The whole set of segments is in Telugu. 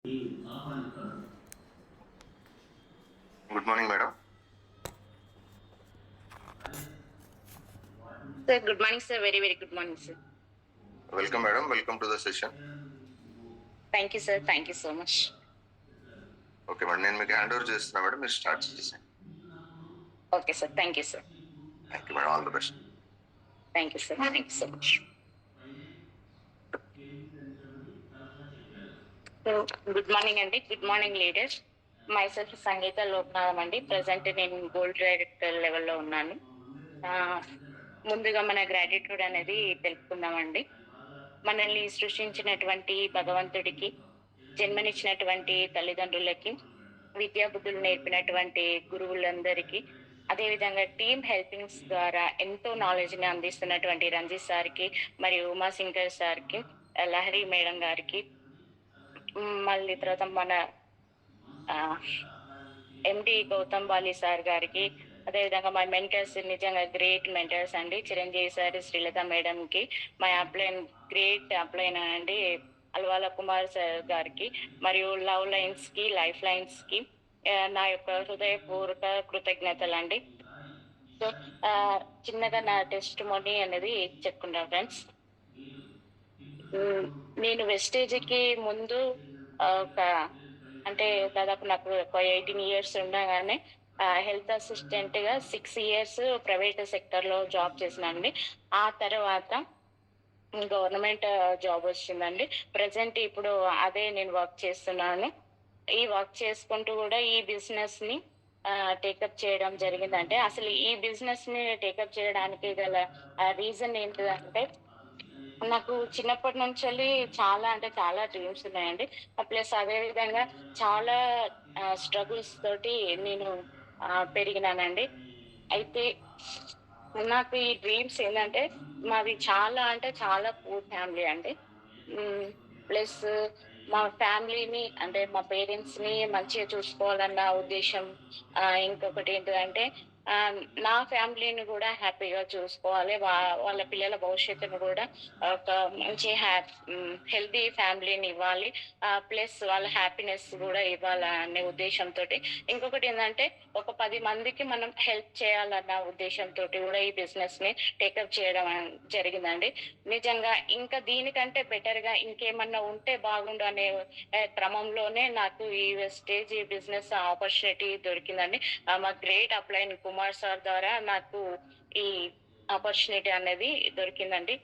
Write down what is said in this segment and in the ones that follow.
Good morning, madam. Sir, good morning, sir. Very, very good morning, sir. Welcome, madam. Welcome to the session. Thank you, sir. Thank you so much. Okay madam, నేను మీకు హ్యాండ్ ఓవర్ చేస్తున్నా మేడం, మీరు స్టార్ట్ చేసేయండి. Okay, sir. Thank you, sir. Thank you madam, all the best. Thank you, sir. Thank you so much. So, good morning, Andy. Good morning, leaders. Myself, Sangeeta Loknatham అండి. ప్రజెంట్ నేను గోల్డ్ డైరెక్టర్ లెవెల్లో ఉన్నాను. ముందుగా మన గ్రాటిట్యూడ్ అనేది తెలుపుకుందామండి. మనల్ని సృష్టించినటువంటి భగవంతుడికి, జన్మనిచ్చినటువంటి తల్లిదండ్రులకి, విద్యాబుద్ధులు నేర్పినటువంటి గురువులందరికీ, అదేవిధంగా టీమ్ హెల్పింగ్స్ ద్వారా ఎంతో నాలెడ్జ్ని అందిస్తున్నటువంటి రంజిత్ సార్కి, మరియు ఉమాశంకర్ సార్కి, లహరి మేడం గారికి, మళ్ళీ తర్వాత మన ఎండి గౌతమ్ బాలి సార్ గారికి, అదేవిధంగా మా మెంటర్స్ నిజంగా గ్రేట్ మెంటర్స్ అండి. చిరంజీవి సార్, శ్రీలత మేడంకి, మా అప్లైన్ గ్రేట్ అప్లైన్ అండి అల్వాల కుమార్ సార్ గారికి, మరియు లవ్ లైన్స్కి, లైఫ్ లైన్స్కి నా యొక్క హృదయపూర్వక కృతజ్ఞతలు అండి. సో చిన్నగా నా టెస్ట్ మోనీ అనేది చెప్పుకుంటాం ఫ్రెండ్స్. నేను వెస్టేజ్కి ముందు ఒక అంటే దాదాపు నాకు ఒక 18 years ఉండగానే హెల్త్ అసిస్టెంట్గా 6 years ప్రైవేట్ సెక్టర్లో జాబ్ చేసినండి. ఆ తర్వాత గవర్నమెంట్ జాబ్ వచ్చిందండి. ప్రజెంట్ ఇప్పుడు అదే నేను వర్క్ చేస్తున్నాను. ఈ వర్క్ చేసుకుంటూ కూడా ఈ బిజినెస్ని టేకప్ చేయడం జరిగిందంటే, అసలు ఈ బిజినెస్ని టేకప్ చేయడానికి గల రీజన్ ఏంటిదంటే, నాకు చిన్నప్పటి నుంచి చాలా అంటే చాలా డ్రీమ్స్ ఉన్నాయండి. ప్లస్ అదేవిధంగా చాలా స్ట్రగుల్స్ తోటి నేను పెరిగినానండి. అయితే నాకు ఈ డ్రీమ్స్ ఏంటంటే, మాది చాలా అంటే చాలా పూర్ ఫ్యామిలీ అండి. ప్లస్ మా ఫ్యామిలీని అంటే మా పేరెంట్స్ని మంచిగా చూసుకోవాలన్న ఉద్దేశం. ఇంకొకటి ఏంటంటే నా ఫ్యామిలీని కూడా హ్యాపీగా చూసుకోవాలి, వాళ్ళ పిల్లల భవిష్యత్తును కూడా ఒక మంచి హెల్తీ ఫ్యామిలీని ఇవ్వాలి, ప్లస్ వాళ్ళ హ్యాపీనెస్ కూడా ఇవ్వాలనే ఉద్దేశంతో. ఇంకొకటి ఏంటంటే ఒక 10 మందికి మనం హెల్ప్ చేయాలన్న ఉద్దేశంతో కూడా ఈ బిజినెస్ని టేకప్ చేయడం జరిగిందండి. నిజంగా ఇంకా దీనికంటే బెటర్గా ఇంకేమన్నా ఉంటే బాగుండు అనే క్రమంలోనే నాకు ఈ వెస్టేజ్ బిజినెస్ ఆపర్చునిటీ దొరికిందండి. మా గ్రేట్ అప్లైన్ కుమార్ సార్ ద్వారా నాకు ఈ ఆపర్చునిటీ అనేది దొరికిందండి.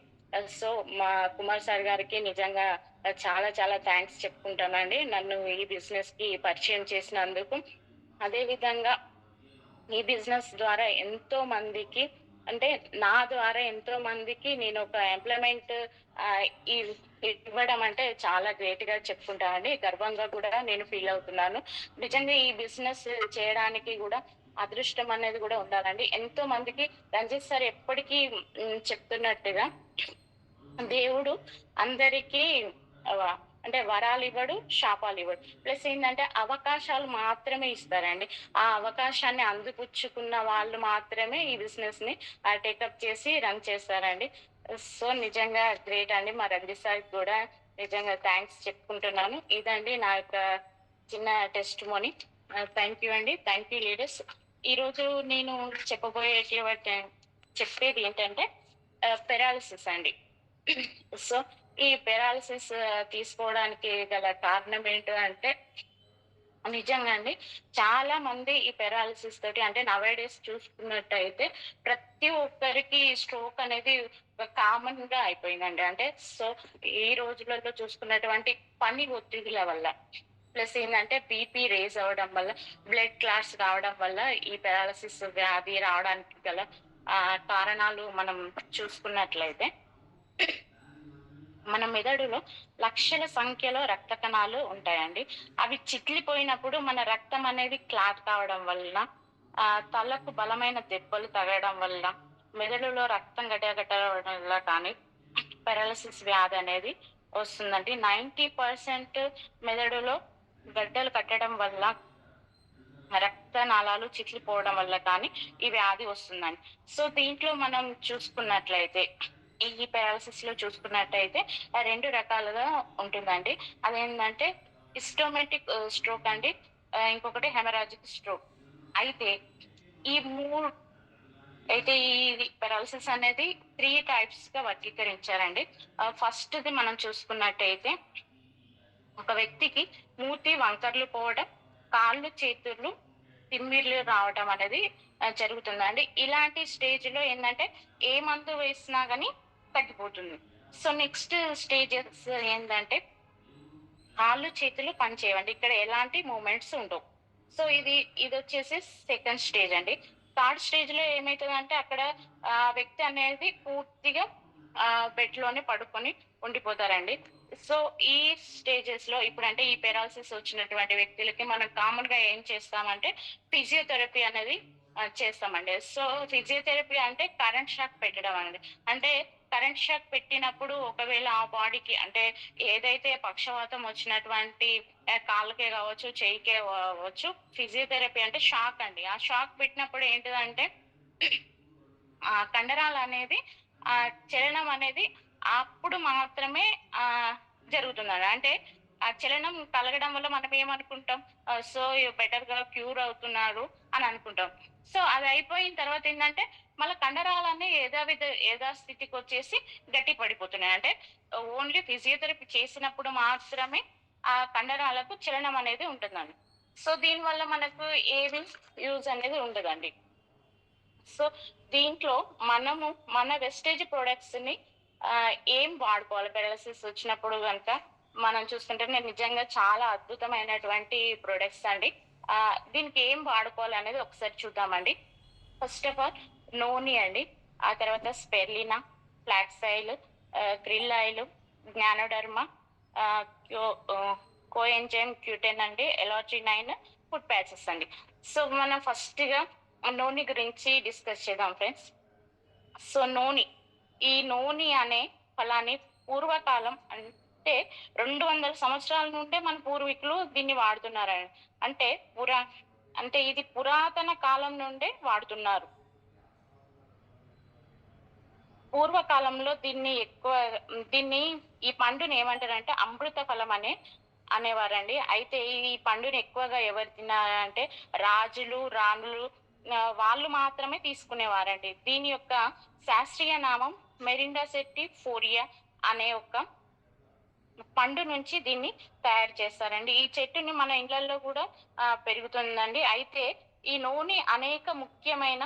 సో మా కుమార్ సార్ గారికి నిజంగా చాలా చాలా థ్యాంక్స్ చెప్పుకుంటానండి, నన్ను ఈ బిజినెస్కి పరిచయం చేసినందుకు. అదేవిధంగా ఈ బిజినెస్ ద్వారా ఎంతో మందికి అంటే నా ద్వారా ఎంతో మందికి నేను ఒక ఎంప్లాయ్మెంట్ ఇవ్వడం అంటే చాలా గ్రేట్ గా చెప్పుకుంటానండి. గర్వంగా కూడా నేను ఫీల్ అవుతున్నాను. నిజంగా ఈ బిజినెస్ చేయడానికి కూడా అదృష్టం అనేది కూడా ఉండాలండి. ఎంతో మందికి రంజిత్ సార్ ఎప్పటికీ చెప్తున్నట్టుగా దేవుడు అందరికీ అంటే వరాలు ఇవ్వడు, శాపాలు ఇవ్వడు. ప్లస్ ఏంటంటే అవకాశాలు మాత్రమే ఇస్తారండి. ఆ అవకాశాన్ని అందిపుచ్చుకున్న వాళ్ళు మాత్రమే ఈ బిజినెస్ ని టేకప్ చేసి రన్ చేస్తారండి. సో నిజంగా గ్రేట్ అండి. మా రంజిత్ సార్ కూడా నిజంగా థ్యాంక్స్ చెప్పుకుంటున్నాను. ఇదండి నా యొక్క చిన్న టెస్ట్ మోనీ. థ్యాంక్ యూ అండి. Thank you leaders. ఈరోజు నేను చెప్పేది ఏంటంటే పెరాలిసిస్ అండి. సో ఈ పెరాలిసిస్ తీసుకోవడానికి గల కారణం ఏంటంటే, నిజంగా అండి చాలా మంది ఈ పెరాలిసిస్ తోటి అంటే నవేడేస్ చూసుకున్నట్టయితే ప్రతి ఒక్కరికి స్ట్రోక్ అనేది కామన్ గా అయిపోయిందండి. అంటే సో ఈ రోజులలో చూసుకున్నటువంటి పని ఒత్తిడిల వల్ల, ప్లస్ ఏంటంటే బీపీ రేజ్ అవ్వడం వల్ల, బ్లడ్ క్లాట్స్ రావడం వల్ల ఈ పెరాలసిస్ వ్యాధి రావడానికి గల కారణాలు మనం చూసుకున్నట్లయితే, మన మెదడులో లక్షల సంఖ్యలో రక్త కణాలు ఉంటాయండి. అవి చిట్లిపోయినప్పుడు మన రక్తం అనేది క్లాట్ కావడం వల్ల, తలకు బలమైన దెబ్బలు తగలడం వల్ల, మెదడులో రక్తం గడ్డగట్టడం వల్ల కానీ పెరాలసిస్ వ్యాధి అనేది వస్తుందండి. 90% మెదడులో గడ్డలు కట్టడం వల్ల, రక్త నాళాలు చిట్లిపోవడం వల్ల కానీ ఈ వ్యాధి వస్తుందండి. సో దీంట్లో మనం చూసుకున్నట్లయితే, ఈ పెరాలసిస్ లో చూసుకున్నట్టయితే 2 రకాలుగా ఉంటుందండి. అదేంటంటే ఇస్టోమెటిక్ స్ట్రోక్ అండి. ఇంకొకటి హెమరాజిక్ స్ట్రోక్. అయితే ఈ 3 అయితే ఈ పెరాలిసిస్ అనేది 3 టైప్స్‌గా వర్గీకరించారండి. ఫస్ట్‌ది మనం చూసుకున్నట్టయితే ఒక వ్యక్తికి మూతి వంకర్లు పోవడం, కాళ్ళు, చేతులు తిమ్మిర్లు రావటం అనేది జరుగుతుందండి. ఇలాంటి స్టేజ్‌లో ఏందంటే ఏ మందు వేసినా గాని తగ్గిపోతుంది. సో, నెక్స్ట్ స్టేజెస్ ఏందంటే కాళ్ళు, చేతులు పని చేయవండి. ఇక్కడ ఎలాంటి మూవ్‌మెంట్స్ ఉండవు. సో, ఇదొచ్చేసి సెకండ్ స్టేజ్ అండి. థర్డ్ స్టేజ్‌లో ఏమైతదంటే అక్కడ వ్యక్తి అనేది పూర్తిగా బెడ్‌లోనే పడుకొని ఉండిపోతారండి. సో, ఈ స్టేజెస్‌లో ఇప్పుడంటే ఈ పెరాలిసిస్ వచ్చినటువంటి వ్యక్తులకి మనం కామన్‌గా ఏం చేస్తామంటే ఫిజియోథెరపీ అనేది చేస్తామండి. సో, ఫిజియోథెరపీ అంటే కరెంట్ షాక్ పెట్టడం అండి. అంటే కరెంట్ షాక్ పెట్టినప్పుడు ఒకవేళ ఆ బాడీకి అంటే ఏదైతే పక్షవాతం వచ్చినటువంటి కాళ్ళకే కావచ్చు, చెయ్యికే అవ్వచ్చు. ఫిజియోథెరపీ అంటే షాక్ అండి. ఆ షాక్ పెట్టినప్పుడు ఏంటిదంటే కండరాలనేది చలనం అనేది అప్పుడు మాత్రమే జరుగుతుందండి. అంటే ఆ చలనం కలగడం వల్ల మనం ఏమనుకుంటాం? సో, బెటర్‌గా క్యూర్ అవుతున్నారు అని అనుకుంటాం. సో, అది అయిపోయిన తర్వాత ఏందంటే మళ్ళా కండరాలన్నీ యథాస్థితికొచ్చేసి గట్టి పడిపోతున్నాయి. అంటే ఓన్లీ ఫిజియోథెరపీ చేసినప్పుడు మాత్రమే ఆ కండరాలకు చలనం అనేది ఉంటుందండి. సో, దీనివల్ల మనకు ఏమి యూజ్ అనేది ఉండదండి. సో, దీంట్లో మనము మన వెస్టేజ్ ప్రొడక్ట్స్‌ని ఏం వాడుకోవాలి పెరాలిసిస్ వచ్చినప్పుడు గనక మనం చూసుకుంటే నేను నిజంగా చాలా అద్భుతమైనటువంటి ప్రొడక్ట్స్ అండి. దీనికి ఏం వాడుకోవాలనేది ఒకసారి చూద్దామండి. ఫస్ట్ ఆఫ్ ఆల్ నూనె అండి. ఆ తర్వాత స్పెర్లినా, ఫ్లాక్స్ ఆయిల్, క్రిల్ ఆయిల్, జ్ఞానోడర్మా, ఆహ్, క్యో ఆహ్, కోఎంజైమ్ క్యూటెన్ అండి, ఎలార్జినైన్, ఫుడ్ ప్యాచెస్ అండి. సో, మనం ఫస్ట్‌గా నూనె గురించి డిస్కస్ చేద్దాం ఫ్రెండ్స్. సో, ఈ నూనె అనే ఫలాన్ని పూర్వకాలం అంటే 200 సంవత్సరాల నుండే మన పూర్వీకులు దీన్ని వాడుతున్నారండి. అంటే పురా అంటే ఇది పురాతన కాలం నుండే వాడుతున్నారు. పూర్వకాలంలో దీన్ని ఈ పండుని ఏమంటారంటే అమృత ఫలం అనేవారండి. అయితే ఈ పండుని ఎక్కువగా ఎవరు తినారంటే రాజులు, రాణులు వాళ్ళు మాత్రమే తీసుకునేవారండి. దీని యొక్క శాస్త్రీయ నామం మెరిండా సెటిఫోలియా అనే ఒక పండు నుంచి దీన్ని తయారు చేస్తారండి. ఈ చెట్టుని మన ఇళ్లల్లో కూడా పెరుగుతుందండి. అయితే ఈ నూనె అనేక ముఖ్యమైన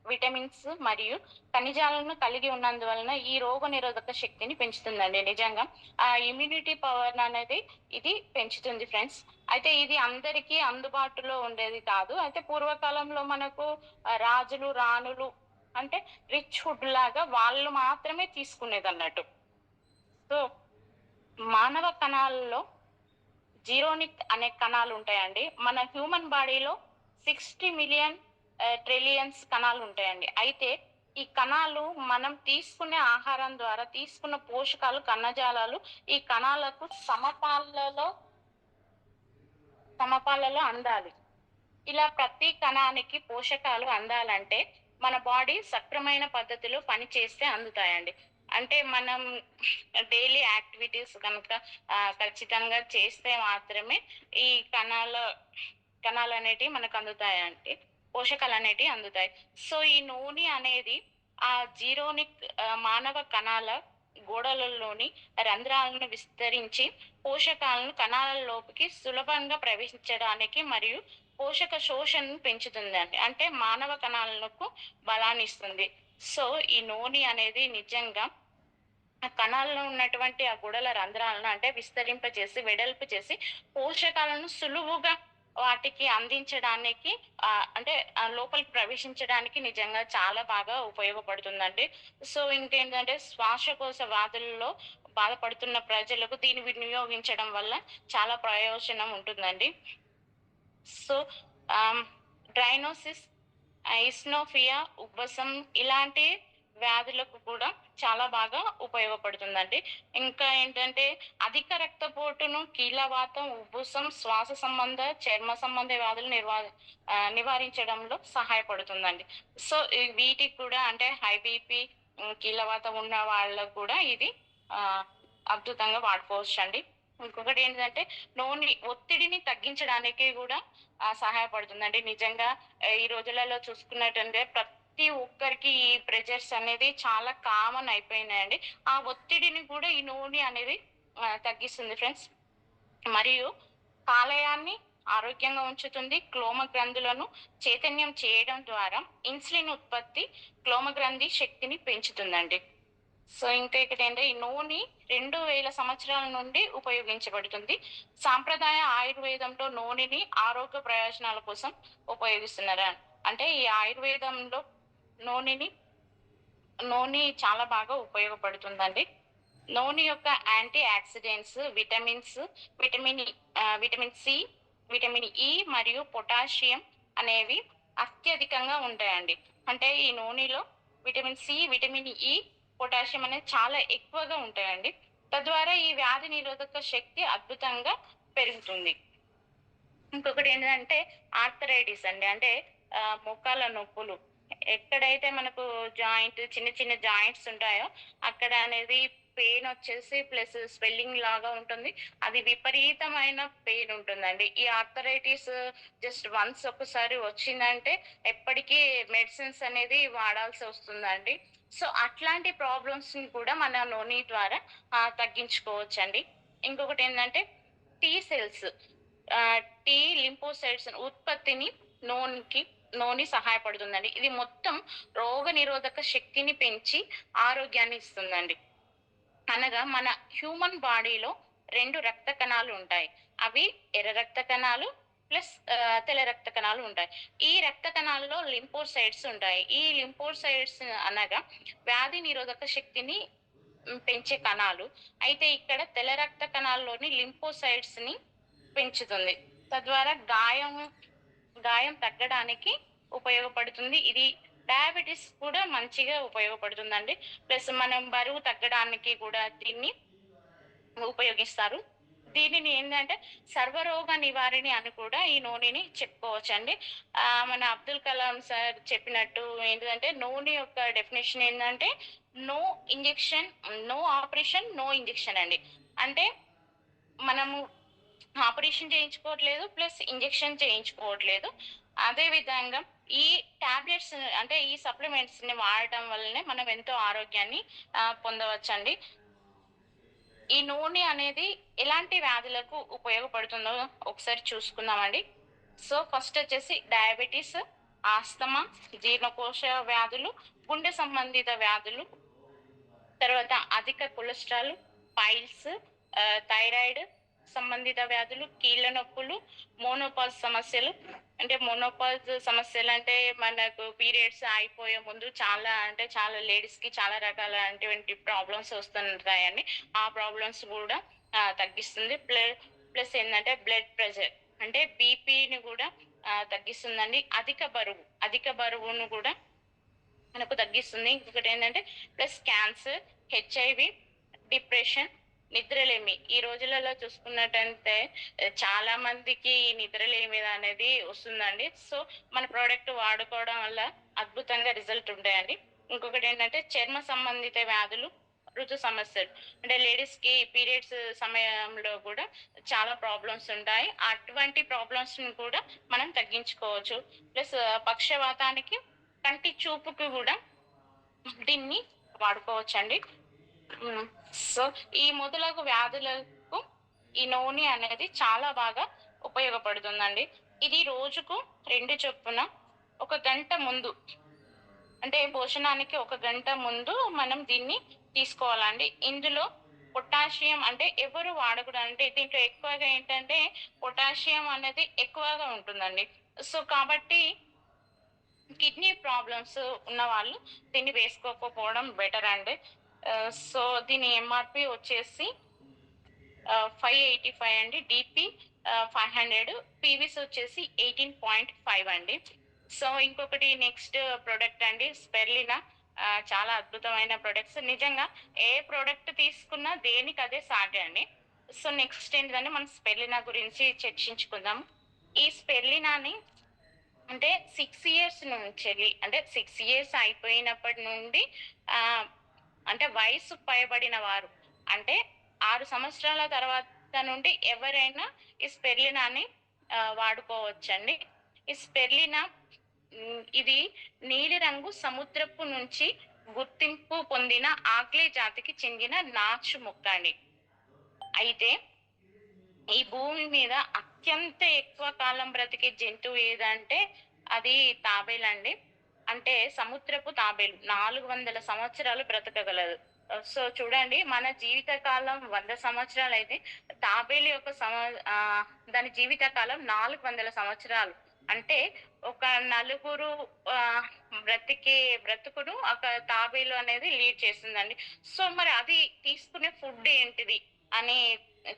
విటమిన్స్ మరియు ఖనిజాలను కలిగి ఉన్నందువలన ఈ రోగనిరోధక శక్తిని పెంచుతుందండి నిజంగా. ఇమ్యూనిటీ పవర్ అనేది ఇది పెంచుతుంది ఫ్రెండ్స్. అయితే ఇది అందరికీ అందుబాటులో ఉండేది కాదు. అయితే పూర్వకాలంలో మనకు రాజులు, రాణులు అంటే రిచ్ ఫుడ్ లాగా వాళ్ళు మాత్రమే తీసుకునేదన్నట్టు. సో, మానవ కణాలలో జీరోనిక్ అనే కణాలు ఉంటాయండి. మన హ్యూమన్ బాడీలో 60 మిలియన్ ట్రిలియన్స్ కణాలు ఉంటాయండి. అయితే ఈ కణాలు మనం తీసుకునే ఆహారం ద్వారా తీసుకున్న పోషకాలు, కణజాలాలు ఈ కణాలకు సమపాలలో అందాలి. ఇలా ప్రతి కణానికి పోషకాలు అందాలంటే మన బాడీ సక్రమైన పద్ధతిలో పనిచేస్తే అందుతాయండి. అంటే మనం డైలీ యాక్టివిటీస్ కనుక ఖచ్చితంగా చేస్తే మాత్రమే ఈ కణాలనేటివి మనకు అందుతాయండి. పోషకాలనేటివి అందుతాయి. సో, ఈ నూనె అనేది ఆ జీరోనిక్ మానవ కణాల గోడలలోని రంధ్రాలను విస్తరించి పోషకాలను కణాల లోపలికి సులభంగా ప్రవేశించడానికి మరియు పోషక శోషణను పెంచుతుందండి. అంటే మానవ కణాలకు బలాన్నిస్తుంది. సో, ఈ నూనె అనేది నిజంగా ఆ కణాల్లో ఉన్నటువంటి ఆ గుడల రంధ్రాలను అంటే విస్తరింపజేసి, వెడల్పు చేసి పోషకాలను సులువుగా వాటికి అందించడానికి అంటే లోపలికి ప్రవేశించడానికి నిజంగా చాలా బాగా ఉపయోగపడుతుందండి. సో, ఇంకేంటంటే శ్వాసకోశ వ్యాధుల్లో బాధపడుతున్న ప్రజలకు దీన్ని వినియోగించడం వల్ల చాలా ప్రయోజనం ఉంటుందండి. సో, ఆహ్, డ్రైనోసిస్, ఇస్నోఫియా, ఉబ్బసం ఇలాంటి వ్యాధులకు కూడా చాలా బాగా ఉపయోగపడుతుందండి. ఇంకా ఏంటంటే అధిక రక్తపోటును, కీళ్ళవాతం, ఉబ్బసం, శ్వాస సంబంధ, చర్మ సంబంధ వ్యాధులు నివారించడంలో సహాయపడుతుందండి. సో, వీటికి కూడా అంటే హై బీపీ, కీళ్ళవాతం ఉన్న వాళ్ళకు కూడా ఇది ఆహ్, అద్భుతంగా వాడుకోవచ్చండి. ఇంకొకటి ఏంటిదంటే నోని ఒత్తిడిని తగ్గించడానికి గూడా సహాయపడుతుందండి. నిజంగా ఈ రోజులలో చూసుకున్నట్టంటే ప్రతి ఒక్కరికి ఈ ప్రెషర్స్ అనేది చాలా కామన్ అయిపోయినాయండి. ఆ ఒత్తిడిని కూడా ఈ నూనె అనేది తగ్గిస్తుంది ఫ్రెండ్స్. మరియు కాలేయాన్ని ఆరోగ్యంగా ఉంచుతుంది. క్లోమ గ్రంథులను చైతన్యం చేయడం ద్వారా ఇన్సులిన్ ఉత్పత్తి, క్లోమ గ్రంథి శక్తిని పెంచుతుందండి. సో, ఇంకా ఇక్కటేంటే ఈ నూనె 2000 సంవత్సరాల నుండి ఉపయోగించబడుతుంది. సాంప్రదాయ ఆయుర్వేదంలో నూనెని ఆరోగ్య ప్రయోజనాల కోసం ఉపయోగిస్తున్నారు. అంటే ఈ ఆయుర్వేదంలో నూనెని నూనె చాలా బాగా ఉపయోగపడుతుందండి. నూనె యొక్క antioxidants, vitamins, vitamin vitamin C, vitamin E మరియు పొటాషియం అనేవి అత్యధికంగా ఉంటాయండి. అంటే ఈ నూనెలో vitamin C, vitamin E, potassium అనేది చాలా ఎక్కువగా ఉంటాయండి. తద్వారా ఈ వ్యాధి నిరోధక శక్తి అద్భుతంగా పెరుగుతుంది. ఇంకొకటి ఏంటంటే ఆర్థరైటిస్ అండి. అంటే మోకాళ్ళ నొప్పులు. ఎక్కడైతే మనకు చిన్న చిన్న జాయింట్స్ ఉంటాయో అక్కడ అనేది పెయిన్ వచ్చేసి ప్లస్ స్వెల్లింగ్ లాగా ఉంటుంది. అది విపరీతమైన పెయిన్ ఉంటుందండి. ఈ ఆర్థరైటిస్ జస్ట్ వన్స్ ఒకసారి వచ్చిందంటే ఎప్పటికీ మెడిసిన్స్ అనేది వాడాల్సి వస్తుందండి. సో, అట్లాంటి ప్రాబ్లమ్స్‌ని కూడా మన నూనె ద్వారా తగ్గించుకోవచ్చండి. ఇంకొకటేందంటే టీ సెల్స్ టీ లింఫోసైట్స్ ఉత్పత్తిని నోనికి నోని సహాయపడుతుందండి. ఇది మొత్తం రోగనిరోధక శక్తిని పెంచి ఆరోగ్యాన్ని ఇస్తుందండి. అనగా మన హ్యూమన్ బాడీలో 2 రక్త కణాలు ఉంటాయి. అవి ఎర్ర రక్త కణాలు ప్లస్ తెల్ల రక్త కణాలు ఉంటాయి. ఈ రక్త కణాలలో లింఫోసైట్స్ ఉంటాయి. ఈ లింఫోసైట్స్ అనగా వ్యాధి నిరోధక శక్తిని పెంచే కణాలు. అయితే ఇక్కడ తెల్ల రక్త కణాల్లోని లింఫోసైట్స్‌ని పెంచుతుంది. తద్వారా గాయం తగ్గడానికి ఉపయోగపడుతుంది. ఇది డయాబెటిస్ కూడా మంచిగా ఉపయోగపడుతుందండి. ప్లస్ మనం బరువు తగ్గడానికి కూడా దీన్ని ఉపయోగిస్తారు. దీనిని ఏందంటే సర్వరోగ నివారిణి అని కూడా ఈ నూనెని చెప్పుకోవచ్చండి. మన అబ్దుల్ కలాం సార్ చెప్పినట్టు ఏంటిదంటే నూనె యొక్క డెఫినిషన్ ఏందంటే no injection, no operation, no injection అండి. అంటే మనము ఆపరేషన్ చేయించుకోవట్లేదు. ప్లస్ ఇంజెక్షన్ చేయించుకోవట్లేదు. అదే విధంగా ఈ టాబ్లెట్స్ అంటే ఈ సప్లిమెంట్స్‌ని వాడటం వల్లనే మనం ఎంతో ఆరోగ్యాన్ని పొందవచ్చండి. ఈ నూనె అనేది ఎలాంటి వ్యాధులకు ఉపయోగపడుతుందో ఒకసారి చూసుకుందామండి. సో, ఫస్ట్ వచ్చేసి డయాబెటిస్, ఆస్తమా, జీర్ణకోశ వ్యాధులు, గుండె సంబంధిత వ్యాధులు, తర్వాత అధిక కొలెస్ట్రాల్, పైల్స్, థైరాయిడ్ సంబంధిత వ్యాధులు, కీళ్ళ నొప్పులు, మోనోపాజ్ సమస్యలు. అంటే మోనోపాజ్ సమస్యలంటే మనకు పీరియడ్స్ అయిపోయే ముందు చాలా లేడీస్‌కి చాలా రకాలైనటువంటి ప్రాబ్లమ్స్ వస్తుంటాయండి. ఆ ప్రాబ్లమ్స్ గూడా తగ్గిస్తుంది. ప్లస్ ఏందంటే బ్లడ్ ప్రెషర్ అంటే బీపీని గూడా తగ్గిస్తుందండి. అధిక బరువును గూడా మనకు తగ్గిస్తుంది. ఇంకొకటేంటంటే ప్లస్ క్యాన్సర్, హెచ్ఐవి, డిప్రెషన్, నిద్రలేమి. ఈ రోజులలో చూసుకున్నట్టయితే చాలా మందికి ఈ నిద్రలేమి అనేది వస్తుందండి. సో, మన ప్రోడక్ట్ వాడుకోవడం వల్ల అద్భుతంగా రిజల్ట్ ఉంటాయండి. ఇంకొకటేంటంటే చర్మ సంబంధిత వ్యాధులు, ఋతు సమస్యలు. అంటే లేడీస్‌కి పీరియడ్స్ సమయంలో కూడా చాలా ప్రాబ్లమ్స్ ఉంటాయి. అటువంటి ప్రాబ్లమ్స్‌ని కూడా మనం తగ్గించుకోవచ్చు. ప్లస్ పక్షవాతానికి, కంటి చూపుకి గూడా దీన్ని వాడుకోవచ్చండి. హ్మ్. సో, ఈ మొదలగు వ్యాధులకు ఈ నూనె అనేది చాలా బాగా ఉపయోగపడుతుందండి. ఇది రోజుకు 2 చొప్పున ఒక గంట ముందు అంటే భోజనానికి ఒక గంట ముందు మనం దీన్ని తీసుకోవాలండి. ఇందులో పొటాషియం అంటే ఎవరు వాడకూడదంటే దీంట్లో ఎక్కువగా ఏంటంటే పొటాషియం అనేది ఎక్కువగా ఉంటుందండి. సో, కాబట్టి కిడ్నీ ప్రాబ్లమ్స్ ఉన్నవాళ్ళు దీన్ని వేసుకోకపోవడం బెటర్ అండి. సో, దీని ఎంఆర్‌పి వచ్చేసి 585 అండి. డీపీ 500, పీవీస్ వచ్చేసి 18.5 అండి. సో, ఇంకొకటి నెక్స్ట్ ప్రొడక్ట్ అండి స్పెర్లినా. చాలా అద్భుతమైన ప్రొడక్ట్స్. నిజంగా ఏ ప్రొడక్ట్ తీసుకున్నా దేనికదే సాటి అండి. సో, నెక్స్ట్ ఏంటిదంటే మనం స్పెర్లినా గురించి చర్చించుకుందాం. ఈ స్పెర్లినాని అంటే 6 ఇయర్స్ నుంచెల్లి అంటే 6 ఇయర్స్ అయిపోయినప్పటి నుండి అంటే వయస్సు పైబడిన వారు అంటే 6 సంవత్సరాల తర్వాత నుండి ఎవరైనా ఈ స్పెర్లినాని వాడుకోవచ్చండి. ఈ స్పెర్లినా ఇది నీలిరంగు సముద్రపు నుంచి గుర్తింపు పొందిన ఆగ్లే జాతికి చెందిన నాచు మొక్క అండి. అయితే ఈ భూమి మీద అత్యంత ఎక్కువ కాలం బ్రతికే జంతువు ఏదంటే అది తాబేలండి. అంటే సముద్రపు తాబేలు 400 సంవత్సరాలు బ్రతకగలదు. సో చూడండి, మన జీవిత కాలం 100 సంవత్సరాలయితే తాబేలు యొక్క దాని జీవిత కాలం 400 సంవత్సరాలు. అంటే ఒక నలుగురు ఆహ్, బ్రతుకును ఒక తాబేలు అనేది లీడ్ చేస్తుందండి. సో మరి అది తీసుకునే ఫుడ్ ఏంటిది అని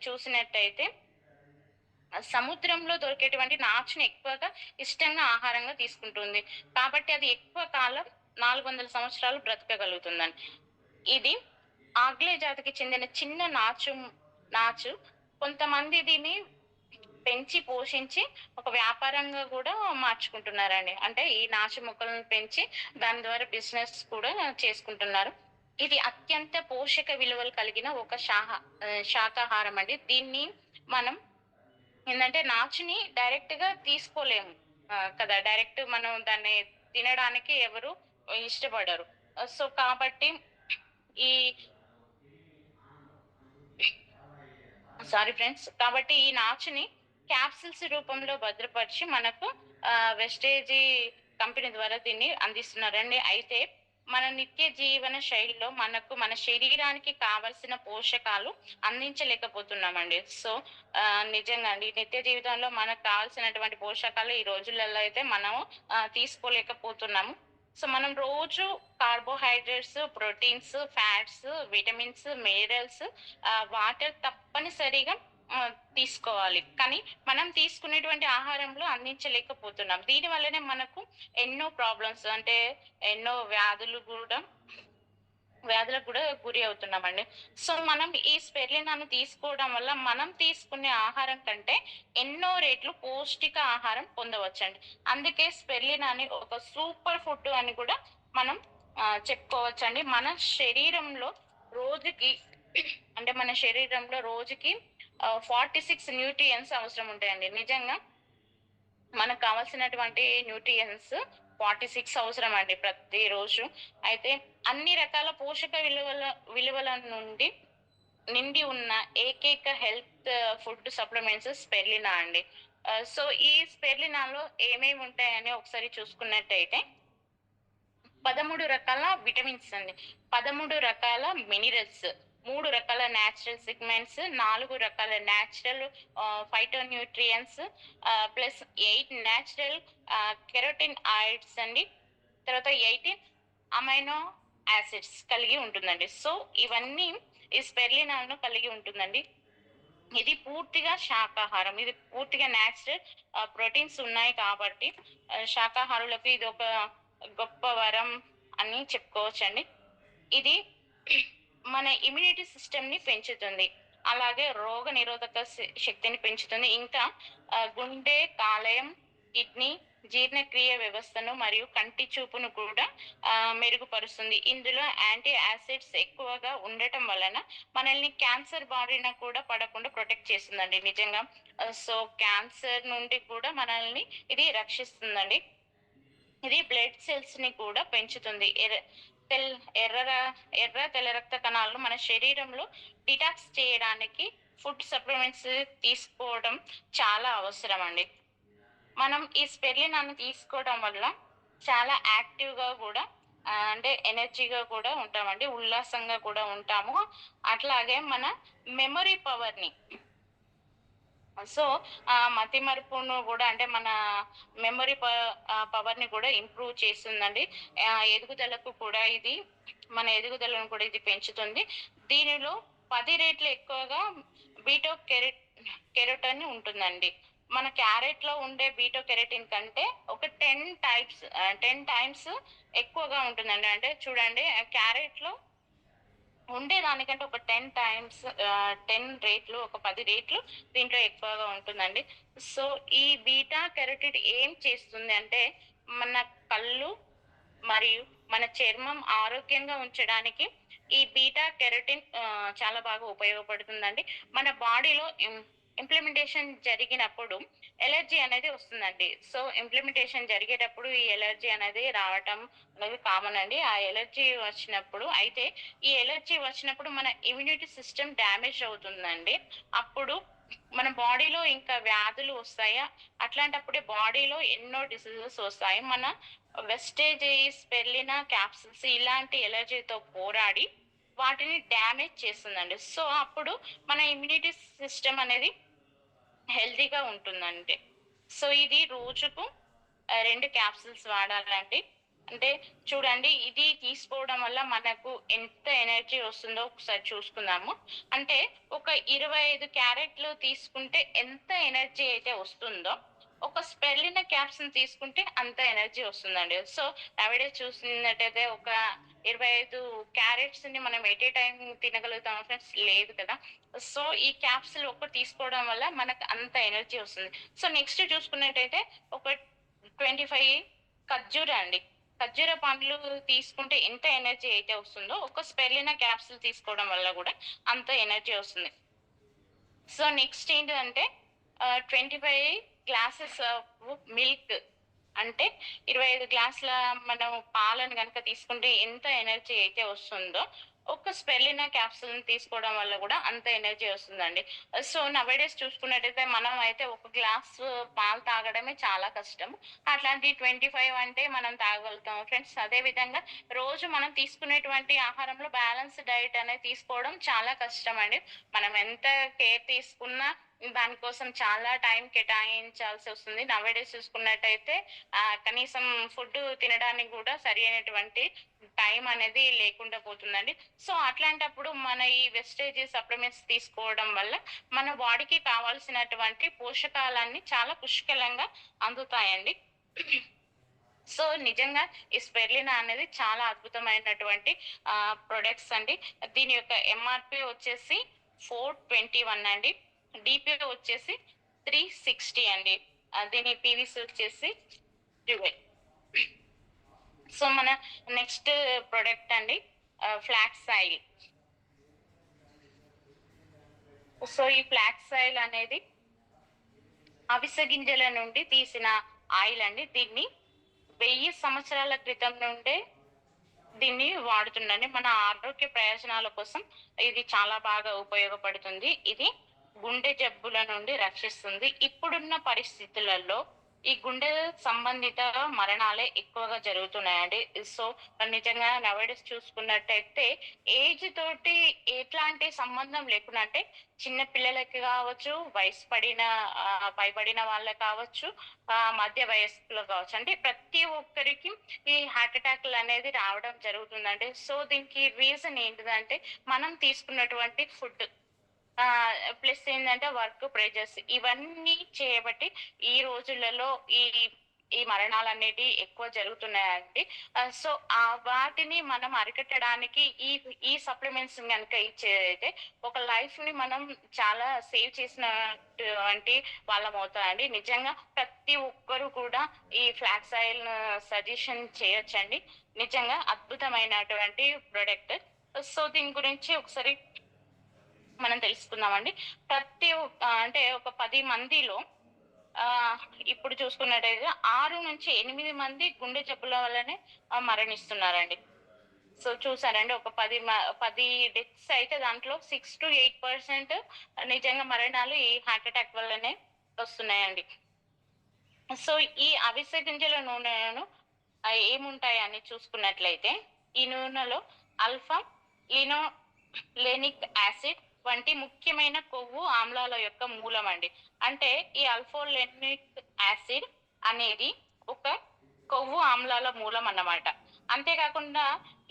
చూసినట్టయితే సముద్రంలో దొరికేటువంటి నాచుని ఎక్కువగా ఇష్టంగా ఆహారంగా తీసుకుంటుంది. కాబట్టి అది ఎక్కువ కాలం 400 సంవత్సరాలు బ్రతకగలుగుతుందండి. ఇది ఆగ్లే జాతికి చెందిన చిన్న నాచు. కొంతమంది దీన్ని పెంచి, పోషించి ఒక వ్యాపారంగా గూడా మార్చుకుంటున్నారండి. అంటే ఈ నాచు మొక్కలను పెంచి దాని ద్వారా బిజినెస్ కూడా చేసుకుంటున్నారు. ఇది అత్యంత పోషక విలువలు కలిగిన ఒక శాకాహారం అండి. దీన్ని మనం ఏందంటే నాచుని డైరెక్ట్‌గా తీసుకోలేము. కదా! డైరెక్ట్ మనం దాన్ని తినడానికి ఎవరు ఇష్టపడరు. సో, కాబట్టి ఈ సారీ ఫ్రెండ్స్. కాబట్టి ఈ నాచుని క్యాప్సూల్స్ రూపంలో భద్రపరిచి మనకు వెస్టేజీ కంపెనీ ద్వారా దీన్ని అందిస్తున్నారండి. అయితే మన నిత్య జీవన శైలిలో మన శరీరానికి కావాల్సిన పోషకాలు అందించలేకపోతున్నామండి. సో, నిజంగా అండి. నిత్య జీవితంలో మనకు కావాల్సినటువంటి పోషకాలు ఈ రోజులలో అయితే మనం తీసుకోలేకపోతున్నాము. సో, మనం రోజు carbohydrates, proteins, fats, vitamins, minerals, water తప్పనిసరిగా తీసుకోవాలి. కానీ మనం తీసుకునేటువంటి ఆహారంలో అందించలేకపోతున్నాం. దీని వల్లనే మనకు ఎన్నో ప్రాబ్లమ్స్, అంటే ఎన్నో వ్యాధులకు కూడా గురి అవుతున్నామండి. సో, మనం ఈ స్పెర్లినాను తీసుకోవడం వల్ల మనం తీసుకునే ఆహారం కంటే ఎన్నో రెట్లు పౌష్టిక ఆహారం పొందవచ్చండి. అందుకే స్పెర్లినాని ఒక సూపర్ ఫుడ్ అని కూడా మనం చెప్పుకోవచ్చండి. రోజుకి మన శరీరంలో రోజుకి 46 న్యూట్రియంట్స్ అవసరం ఉంటాయండి. నిజంగా మనకు కావాల్సినటువంటి న్యూట్రియంట్స్ 46 అవసరం అండి ప్రతిరోజు. అయితే అన్ని రకాల పోషక విలువల నుండి నిండి ఉన్న ఏకైక హెల్త్ ఫుడ్ సప్లిమెంట్స్ స్పెర్లినా అండి. సో ఈ స్పెర్లినాలో ఏమేమి ఉంటాయని ఒకసారి చూసుకున్నట్టయితే 13 రకాల విటమిన్స్ అండి. 13 రకాల మినరల్స్, 3 రకాల నేచురల్ సిగ్మెంట్స్, 4 రకాల natural phytonutrients, plus 8 natural carotenoids అండి. తర్వాత 18 అమైనో యాసిడ్స్ కలిగి ఉంటుందండి. సో ఇవన్నీ ఈ స్పెర్లినాను కలిగి ఉంటుందండి. ఇది పూర్తిగా శాకాహారం. ఇది పూర్తిగా నేచురల్ ప్రోటీన్స్ ఉన్నాయి కాబట్టి శాకాహారులకు ఇది ఒక గొప్ప వరం అని చెప్పుకోవచ్చండి. ఇది మన ఇమ్యూనిటీ సిస్టమ్ ని పెంచుతుంది. అలాగే రోగ నిరోధక శక్తిని పెంచుతుంది. ఇంకా గుండె, కాలేయం, కిడ్నీ, జీర్ణక్రియ వ్యవస్థను మరియు కంటి చూపును కూడా మెరుగుపరుస్తుంది. ఇందులో యాంటీ యాసిడ్స్ ఎక్కువగా ఉండటం వలన మనల్ని క్యాన్సర్ బారిన కూడా పడకుండా ప్రొటెక్ట్ చేస్తుందండి. నిజంగా సో క్యాన్సర్ నుండి కూడా మనల్ని ఇది రక్షిస్తుందండి. ఇది బ్లడ్ సెల్స్ ని కూడా పెంచుతుంది. తెల్ ఎర్ర ఎర్ర తెల్ల రక్త కణాలను మన శరీరంలో డిటాక్స్ చేయడానికి ఫుడ్ సప్లిమెంట్స్ తీసుకోవడం చాలా అవసరం అండి. మనం ఈ స్పెర్లినాను తీసుకోవడం వల్ల చాలా యాక్టివ్‌గా గూడా అంటే ఎనర్జీగా కూడా ఉంటామండి. ఉల్లాసంగా కూడా ఉంటాము. అట్లాగే మన మెమరీ పవర్‌ని, సో మతిమరుపును గూడా, అంటే మన పవర్‌ని కూడా ఇంప్రూవ్ చేస్తుందండి. మన ఎదుగుదలను కూడా ఇది పెంచుతుంది. దీనిలో 10 రెట్లు ఎక్కువగా బీటా కెరోటిన్ ఉంటుందండి. మన క్యారెట్‌లో ఉండే బీటా కెరోటిన్ కంటే ఒక 10 టైమ్స్ ఎక్కువగా ఉంటుందండి. అంటే చూడండి, క్యారెట్‌లో ఉండేదానికంటే ఒక 10 రెట్లు, ఒక 10 రెట్లు దీంట్లో ఎక్కువగా ఉంటుందండి. సో ఈ బీటా కెరోటిన్ ఏం చేస్తుంది అంటే మన కళ్ళు మరియు మన చర్మం ఆరోగ్యంగా ఉంచడానికి ఈ బీటా కెరటిన్ చాలా బాగా ఉపయోగపడుతుందండి. మన బాడీలో ఇంప్లిమెంటేషన్ జరిగినప్పుడు ఎలర్జీ అనేది వస్తుందండి. సో, ఇంప్లిమెంటేషన్ జరిగేటప్పుడు ఈ ఎలర్జీ అనేది రావటం అనేది కామన్ అండి. ఆ ఎలర్జీ వచ్చినప్పుడు అయితే ఈ ఎలర్జీ వచ్చినప్పుడు మన ఇమ్యూనిటీ సిస్టమ్ డ్యామేజ్ అవుతుందండి. అప్పుడు మన బాడీలో ఇంకా వ్యాధులు వస్తాయా? అట్లాంటప్పుడే బాడీలో ఎన్నో డిసీజెస్ వస్తాయి. మన వెస్టేజ్ ఈ స్పెర్లినా క్యాప్సూల్స్ ఇలాంటి ఎలర్జీతో పోరాడి వాటిని డ్యామేజ్ చేస్తుందండి. సో, అప్పుడు మన ఇమ్యూనిటీ సిస్టమ్ అనేది హెల్తీగా ఉంటుందండి. సో, ఇది రోజుకు 2 క్యాప్సూల్స్ వాడాలండి. అంటే చూడండి ఇది తీసుకోవడం వల్ల మనకు ఎంత ఎనర్జీ వస్తుందో ఒకసారి చూసుకుందాము. అంటే ఒక 25 క్యారెట్లు తీసుకుంటే ఎంత ఎనర్జీ అయితే వస్తుందో, ఒక స్పెర్లినా క్యాప్సూల్ తీసుకుంటే అంత ఎనర్జీ వస్తుందండి. సో, నౌఎడేస్ చూస్తున్నట్టయితే ఒక 25 క్యారెట్స్‌ని మనం ఎట్ ఏ టైమ్ తినగలుగుతామా ఫ్రెండ్స్? లేదు కదా! సో, ఈ క్యాప్సూల్ ఒక్కటి తీసుకోవడం వల్ల మనకు అంత ఎనర్జీ వస్తుంది. సో, నెక్స్ట్ చూసుకున్నట్టయితే ఒక 25 ఖర్జూర అండి. ఖర్జూర పండ్లు తీసుకుంటే ఎంత ఎనర్జీ అయితే వస్తుందో, ఒక స్పెర్లినా క్యాప్సూల్ తీసుకోవడం వల్ల గూడా అంత ఎనర్జీ వస్తుంది. సో, నెక్స్ట్ ఏంటిదంటే 25 గ్లాసెస్ ఆఫ్ మిల్క్ అంటే 25 గ్లాసుల మనం పాలను గనక తీసుకుంటే ఎంత ఎనర్జీ అయితే వస్తుందో, ఒక స్పెర్లినా క్యాప్సూల్‌ని తీసుకోవడం వల్ల గూడా అంత ఎనర్జీ వస్తుందండి. సో, నౌఎడేస్ చూసుకున్నట్టయితే మనం అయితే ఒక గ్లాసు పాలు తాగడమే చాలా కష్టం. అట్లాంటి 25 అంటే మనం తాగగలుగుతాం ఫ్రెండ్స్. అదే విధంగా రోజు మనం తీసుకునేటువంటి ఆహారంలో బ్యాలెన్స్ డైట్ అనేది తీసుకోవడం చాలా కష్టమండి. మనం ఎంత కేర్ తీసుకున్నా దానికోసం చాలా టైం కేటాయించాల్సొస్తుంది. నౌఎడేస్ చూసుకున్నట్టయితే కనీసం ఫుడ్డు తినడానికి గూడా సరి అయినటువంటి టైం అనేది లేకుండా పోతుందండి. సో, అట్లాంటప్పుడు మన ఈ వెస్టేజ్ సప్లిమెంట్స్ తీసుకోవడం వల్ల మన బాడీకి కావాల్సినటువంటి పోషకాలన్నీ చాలా పుష్కలంగా అందుతాయండి. సో, నిజంగా ఈ స్పెర్లినా అనేది చాలా అద్భుతమైనటువంటి ప్రొడక్ట్స్ అండి. దీని యొక్క ఎంఆర్‌పీ వచ్చేసి 421 అండి. డీపీఓ వచ్చేసి 360 అండి. దీని పీవీసీ వచ్చేసి 12. సో, మన నెక్స్ట్ ప్రొడక్ట్ అండి ఫ్లాక్స్ ఆయిల్. సో, ఈ ఫ్లాక్స్ ఆయిల్ అనేది అవిసె గింజల నుండి తీసిన ఆయిల్ అండి. దీన్ని 1000 సంవత్సరాల క్రితం నుండే దీన్ని వాడుతుండండి. మన ఆరోగ్య ప్రయోజనాల కోసం ఇది చాలా బాగా ఉపయోగపడుతుంది. ఇది గుండె జబ్బుల నుండి రక్షిస్తుంది. ఇప్పుడున్న పరిస్థితులలో ఈ గుండె సంబంధిత మరణాలే ఎక్కువగా జరుగుతున్నాయండి. సో, నిజంగా నౌఎడేస్ చూసుకున్నట్టయితే ఏజ్ తోటి ఎట్లాంటి సంబంధం లేకుండా అంటే చిన్న పిల్లలకి కావచ్చు, వయసు పడిన పైబడిన వాళ్ళకి కావచ్చు, మధ్య వయస్కులకు కావచ్చు. అంటే ప్రతి ఒక్కరికి ఈ హార్ట్ అటాక్‌లు అనేది రావడం జరుగుతుందండి. సో, దీనికి రీజన్ ఏంటిదంటే మనం తీసుకున్నటువంటి ఫుడ్. ప్లస్ ఏందంటే వర్క్ ప్రెషర్స్ ఇవన్నీ చేయబట్టి ఈ రోజులలో ఈ ఈ మరణాలనేటివి ఎక్కువ జరుగుతున్నాయండి. సో, వాటిని మనం అరికట్టడానికి ఈ సప్లిమెంట్స్ గనుక ఇచ్చేదైతే ఒక లైఫ్‌ని మనం చాలా సేవ్ చేసినటువంటి వాళ్ళమవుతామండి. నిజంగా ప్రతి ఒక్కరు కూడా ఈ ఫ్లాక్స్ ఆయిల్‌ను సజెషన్ చేయొచ్చండి. నిజంగా అద్భుతమైనటువంటి ప్రొడక్ట్. సో, దీని గురించి ఒకసారి మనం తెలుసుకుందామండి. అంటే ఒక 10 మందిలో ఇప్పుడు చూసుకున్నట్టయితే 6-8 మంది గుండె జబ్బుల వల్లనే మరణిస్తున్నారండి. సో, చూసారండి ఒక 10 డెత్స్ అయితే దాంట్లో 6-8% నిజంగా మరణాలు ఈ హార్ట్ అటాక్ వల్లనే వస్తున్నాయండి. సో, ఈ అవిసె గింజల నూనెను ఏముంటాయని చూసుకున్నట్లయితే, ఈ నూనెలో ఆల్ఫా లినోలెనిక్ యాసిడ్ వంటి ముఖ్యమైన కొవ్వు ఆమ్లాల యొక్క మూలమండి. అంటే ఈ ఆల్ఫోలెనిక్ యాసిడ్ అనేది ఒక కొవ్వు ఆమ్లాల మూలం అన్నమాట. అంతేకాకుండా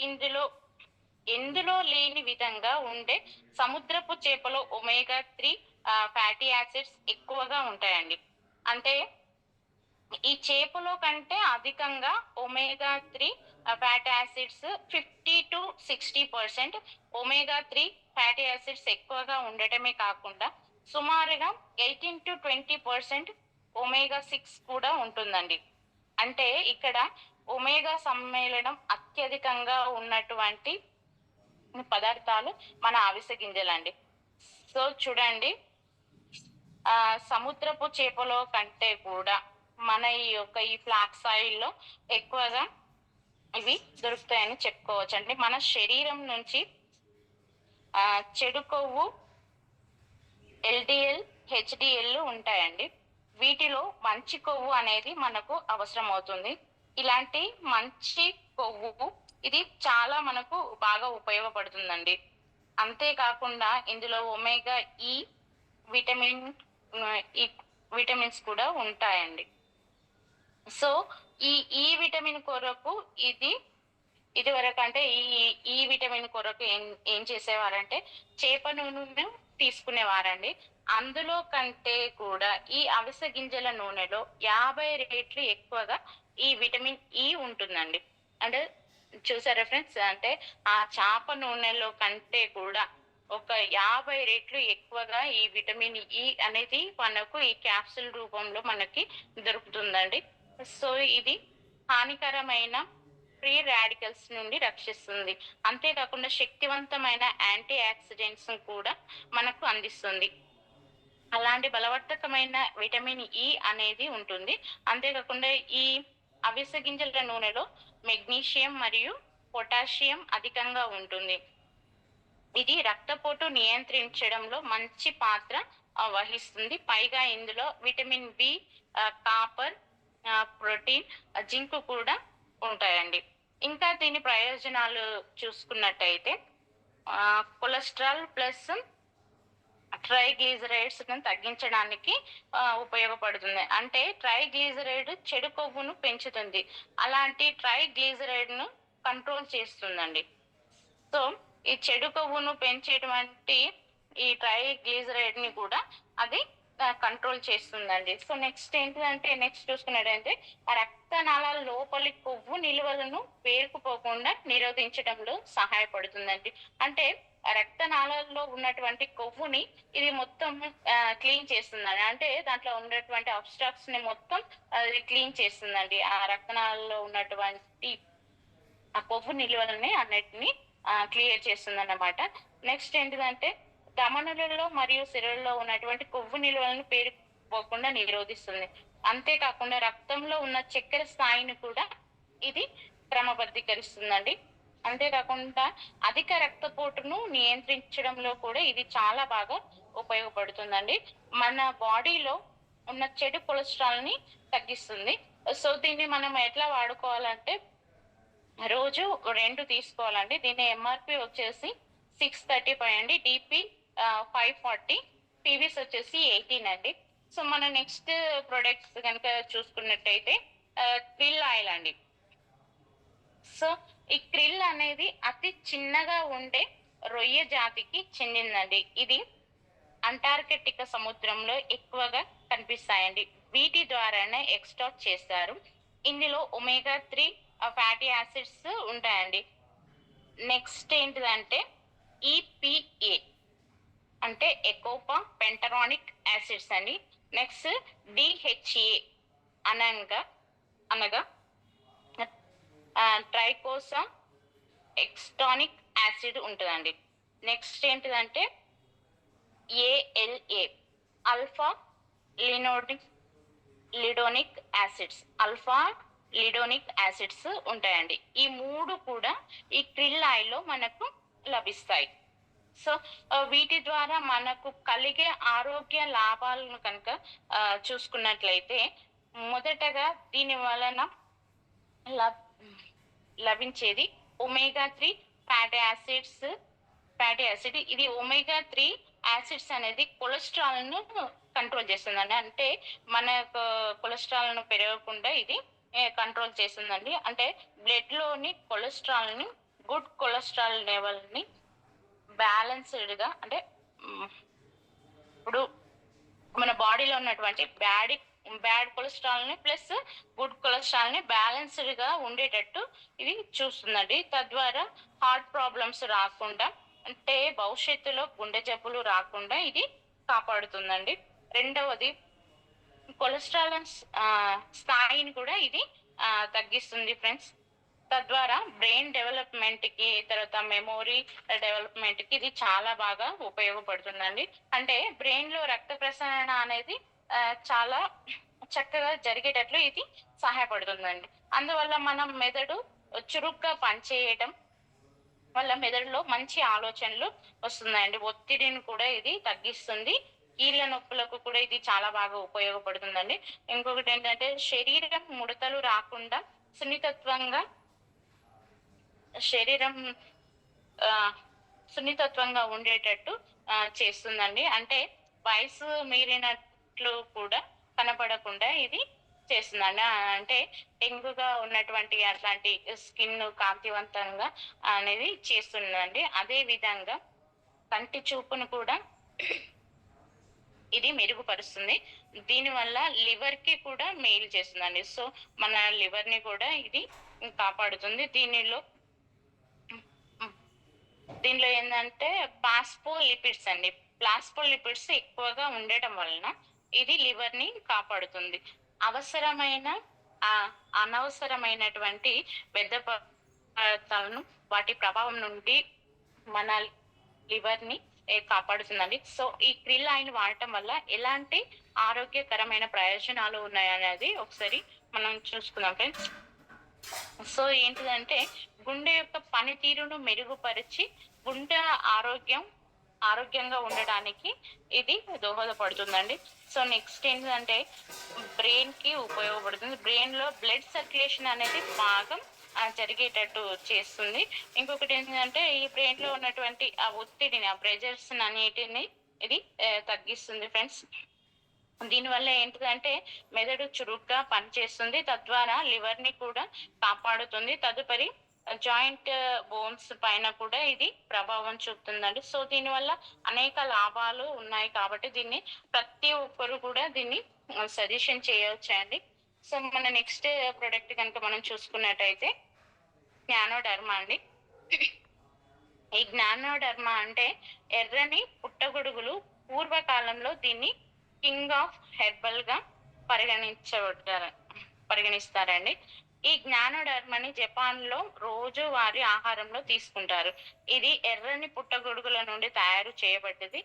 ఇందులో ఎందులో లేని విధంగా ఉండే సముద్రపు చేపలో ఒమేగా 3 ఫ్యాటీ యాసిడ్స్ ఎక్కువగా ఉంటాయండి. అంటే ఈ చేపలో కంటే అధికంగా omega 3 fatty acids 50-60% omega 3 fatty acids ఎక్కువగా ఉండటమే కాకుండా సుమారుగా 18-20% ఒమేగా 6 కూడా ఉంటుందండి. అంటే ఇక్కడ ఒమేగా సమ్మేళనం అత్యధికంగా ఉన్నటువంటి పదార్థాలు మన అవిసె గింజలండి. సో చూడండి, సముద్రపు చేపలో కంటే కూడా మన ఈ ఫ్లాక్స్ ఆయిల్‌లో ఎక్కువగా ఇవి దొరుకుతాయని చెప్పుకోవచ్చండి. మన శరీరం నుంచి చెడు కొవ్వు, ఎల్‌డిఎల్, హెచ్‌డిఎల్ ఉంటాయండి. వీటిలో మంచి కొవ్వు అనేది మనకు అవసరమవుతుంది. ఇలాంటి మంచి కొవ్వు ఇది చాలా మనకు బాగా ఉపయోగపడుతుందండి. అంతేకాకుండా ఇందులో ఒమేగా ఈ విటమిన్ ఈ విటమిన్స్ కూడా ఉంటాయండి. సో ఈ విటమిన్ కొరకు ఇదివరకు అంటే ఈ విటమిన్ కొరకు ఏం చేసేవారంటే చేప నూనెను తీసుకునేవారండి. అందులో కంటే కూడా ఈ అవిసె గింజల నూనెలో 50 రెట్లు ఎక్కువగా ఈ విటమిన్ ఈ ఉంటుందండి. అంటే చూసారా ఫ్రెండ్స్, అంటే ఆ చేప నూనెలో కంటే కూడా ఒక 50 రెట్లు ఎక్కువగా ఈ విటమిన్ ఈ అనేది మనకు ఈ క్యాప్సూల్ రూపంలో మనకి దొరుకుతుందండి. సో ఇది హానికరమైన ఫ్రీ రాడికల్స్ నుండి రక్షిస్తుంది. అంతేకాకుండా శక్తివంతమైన యాంటీ ఆక్సిడెంట్స్ కూడా మనకు అందిస్తుంది. అలాంటి బలవర్ధకమైన విటమిన్ ఈ అనేది ఉంటుంది. అంతేకాకుండా ఈ అవిసె గింజల నూనెలో మెగ్నీషియం మరియు పొటాషియం అధికంగా ఉంటుంది. ఇది రక్తపోటు నియంత్రించడంలో మంచి పాత్ర వహిస్తుంది. పైగా ఇందులో vitamin B, copper, protein, zinc కూడా ఉంటాయండి. ఇంకా దీని ప్రయోజనాలు చూసుకున్నట్టయితే కొలెస్ట్రాల్ ప్లస్ ట్రైగ్లిజరైడ్స్ తగ్గించడానికి ఉపయోగపడుతుంది. అంటే ట్రైగ్లిజరైడ్ చెడు కొవ్వును పెంచుతుంది. అలాంటి ట్రైగ్లిజరైడ్ ను కంట్రోల్ చేస్తుందండి. సో ఈ చెడు కొవ్వును పెంచేటువంటి ఈ ట్రైగ్లిజరైడ్ ని కూడా అది కంట్రోల్ చేస్తుందండి. సో నెక్స్ట్ చూసుకున్నట్టయితే రక్తనాళాల లోపలి కొవ్వు నిల్వలను పేరుకుపోకుండా నిరోధించడంలో సహాయపడుతుందండి. అంటే రక్తనాళాల్లో ఉన్నటువంటి కొవ్వుని ఇది మొత్తం క్లీన్ చేస్తుందండి. అంటే దాంట్లో ఉన్నటువంటి అబ్స్ట్రాక్ట్స్ ని మొత్తం అది క్లీన్ చేస్తుందండి. ఆ రక్తనాళాల్లో ఉన్నటువంటి ఆ కొవ్వు నిల్వలని అన్నిటిని క్లియర్ చేస్తుంది అన్నమాట. నెక్స్ట్ ఏంటిదంటే ధమనులలో మరియు సిరల్లో ఉన్నటువంటి కొవ్వు నిల్వలను పేరుకుపోకుండా నిరోధిస్తుంది. అంతేకాకుండా రక్తంలో ఉన్న చక్కెర స్థాయిని కూడా ఇది క్రమబద్ధీకరిస్తుందండి. అంతేకాకుండా అధిక రక్తపోటును నియంత్రించడంలో కూడా ఇది చాలా బాగా ఉపయోగపడుతుందండి. మన బాడీలో ఉన్న చెడు కొలెస్ట్రాల్ ని తగ్గిస్తుంది. సో దీన్ని మనం ఎట్లా వాడుకోవాలంటే రోజు 2 తీసుకోవాలండి. దీని ఎంఆర్పి వచ్చేసి 635 అండి. డిపి 540, పీవీస్ వచ్చేసి 18 అండి. సో మన నెక్స్ట్ ప్రొడక్ట్స్ కనుక చూసుకున్నట్టయితే క్రిల్ ఆయిల్ అండి. సో ఈ క్రిల్ అనేది అతి చిన్నగా ఉండే రొయ్య జాతికి చెందిందండి. ఇది అంటార్కిటికా సముద్రంలో ఎక్కువగా కనిపిస్తాయండి. వీటి ద్వారానే ఎక్స్ట్రాక్ట్ చేస్తారు. ఇందులో ఒమేగా 3 ఫ్యాటీ యాసిడ్స్ ఉంటాయండి. నెక్స్ట్ ఏంటిదంటే ఈపిఏ అంటే ఎకోపా పెంటరానిక్ యాసిడ్స్ అండి. నెక్స్ట్ డిహెచ్ఏ అనగా ట్రైకోసా ఎక్స్టానిక్ యాసిడ్ ఉంటుందండి. నెక్స్ట్ ఏంటిదంటే ఏఎల్ఏ ఆల్ఫా లిడోనిక్ యాసిడ్స్ ఉంటాయండి. ఈ 3 కూడా ఈ క్రిల్ ఆయిల్లో మనకు లభిస్తాయి. సో వీటి ద్వారా మనకు కలిగే ఆరోగ్య లాభాలను కనుక చూసుకున్నట్లయితే మొదటగా దీని వలన లభించేది ఒమేగా 3 ఫ్యాటీ యాసిడ్. ఇది ఒమేగా 3 యాసిడ్స్ అనేది కొలెస్ట్రాల్ ను కంట్రోల్ చేస్తుందండి. అంటే మన కొలెస్ట్రాల్ ను పెరగకుండా ఇది కంట్రోల్ చేస్తుందండి. అంటే బ్లడ్ లోని కొలెస్ట్రాల్ ని, గుడ్ కొలెస్ట్రాల్ లెవెల్ ని బ్యాలెన్స్డ్ గా, అంటే ఇప్పుడు మన బాడీలో ఉన్నటువంటి బ్యాడ్ కొలెస్ట్రాల్ ని ప్లస్ గుడ్ కొలెస్ట్రాల్ ని బ్యాలెన్స్డ్ గా ఉండేటట్టు ఇది చూస్తుందండి. తద్వారా హార్ట్ ప్రాబ్లమ్స్ రాకుండా, అంటే భవిష్యత్తులో గుండె జబ్బులు రాకుండా ఇది కాపాడుతుందండి. రెండవది కొలెస్ట్రాల్ స్థాయిని కూడా ఇది తగ్గిస్తుంది ఫ్రెండ్స్. తద్వారా బ్రెయిన్ డెవలప్మెంట్ కి, తర్వాత మెమొరీ డెవలప్మెంట్ కి ఇది చాలా బాగా ఉపయోగపడుతుందండి. అంటే బ్రెయిన్ లో రక్త ప్రసరణ అనేది చాలా చక్కగా జరిగేటట్లు ఇది సహాయపడుతుందండి. అందువల్ల మనం మెదడు చురుగ్గా పనిచేయటం వల్ల మెదడులో మంచి ఆలోచనలు వస్తున్నాయండి. ఒత్తిడిని కూడా ఇది తగ్గిస్తుంది. కీళ్ళ నొప్పులకు కూడా ఇది చాలా బాగా ఉపయోగపడుతుందండి. ఇంకొకటేంటంటే శరీరం ముడతలు రాకుండా సున్నితత్వంగా శరీరం ఆహ్, సున్నితత్వంగా ఉండేటట్టు చేస్తుందండి. అంటే వయసు మీరినట్లు కూడా కనపడకుండా ఇది చేస్తుందండి. అంటే యంగ్‌గా ఉన్నటువంటి అట్లాంటి స్కిన్ కాంతివంతంగా అనేది చేస్తుందండి. అదే విధంగా కంటి చూపును కూడా ఇది మెరుగుపరుస్తుంది. దీనివల్ల లివర్‌కి కూడా మేలు చేస్తుందండి. సో, మన లివర్‌ని కూడా ఇది కాపాడుతుంది. దీనిలో ఏందంటే పాస్పోలిపిడ్స్ అండి. ప్లాస్పోలిపిడ్స్ ఎక్కువగా ఉండటం వలన ఇది లివర్‌ని కాపాడుతుంది. అవసరమైన అనవసరమైనటువంటి వ్యర్థ పదార్థాలను వాటి ప్రభావం నుండి మన లివర్‌ని కాపాడుతుందండి. సో, ఈ క్రిల్ ఆయిల్ వాడటం వల్ల ఎలాంటి ఆరోగ్యకరమైన ప్రయోజనాలు ఉన్నాయనేది ఒకసారి మనం చూసుకుందాం ఫ్రెండ్స్. సో ఏంటిదంటే గుండె యొక్క పనితీరును మెరుగుపరిచి గుండె ఆరోగ్యంగా ఉండడానికి ఇది దోహదపడుతుందండి. సో నెక్స్ట్ ఏంటంటే బ్రెయిన్ కి ఉపయోగపడుతుంది. బ్రెయిన్ లో బ్లడ్ సర్క్యులేషన్ అనేది బాగా జరిగేటట్టు చేస్తుంది. ఇంకొకటి ఏంటంటే ఈ బ్రెయిన్ లో ఉన్నటువంటి ఆ ఒత్తిడిని, ఆ ప్రెజర్స్ అన్నిటిని ఇది తగ్గిస్తుంది ఫ్రెండ్స్. దీనివల్ల ఏంటిదంటే మెదడు చురుగ్గా పనిచేస్తుంది. తద్వారా లివర్ ని కూడా కాపాడుతుంది. తదుపరి జాయింట్ బోన్స్ పైన కూడా ఇది ప్రభావం చూపుతుందండి. సో దీనివల్ల అనేక లాభాలు ఉన్నాయి కాబట్టి దీన్ని ప్రతి ఒక్కరు కూడా దీన్ని సజెషన్ చేయవచ్చండి. సో మన నెక్స్ట్ ప్రొడక్ట్ కనుక మనం చూసుకున్నట్టయితే జ్ఞానోడర్మా అండి. ఈ జ్ఞానోడర్మా అంటే ఎర్రని పుట్టగొడుగులు పూర్వకాలంలో దీన్ని కింగ్ ఆఫ్ హెర్బల్ గా పరిగణిస్తారండి. ఈ జ్ఞానోడర్మని జపాన్ లో రోజు వారి ఆహారంలో తీసుకుంటారు. ఇది ఎర్రని పుట్టగొడుగుల నుండి తయారు చేయబడ్డది.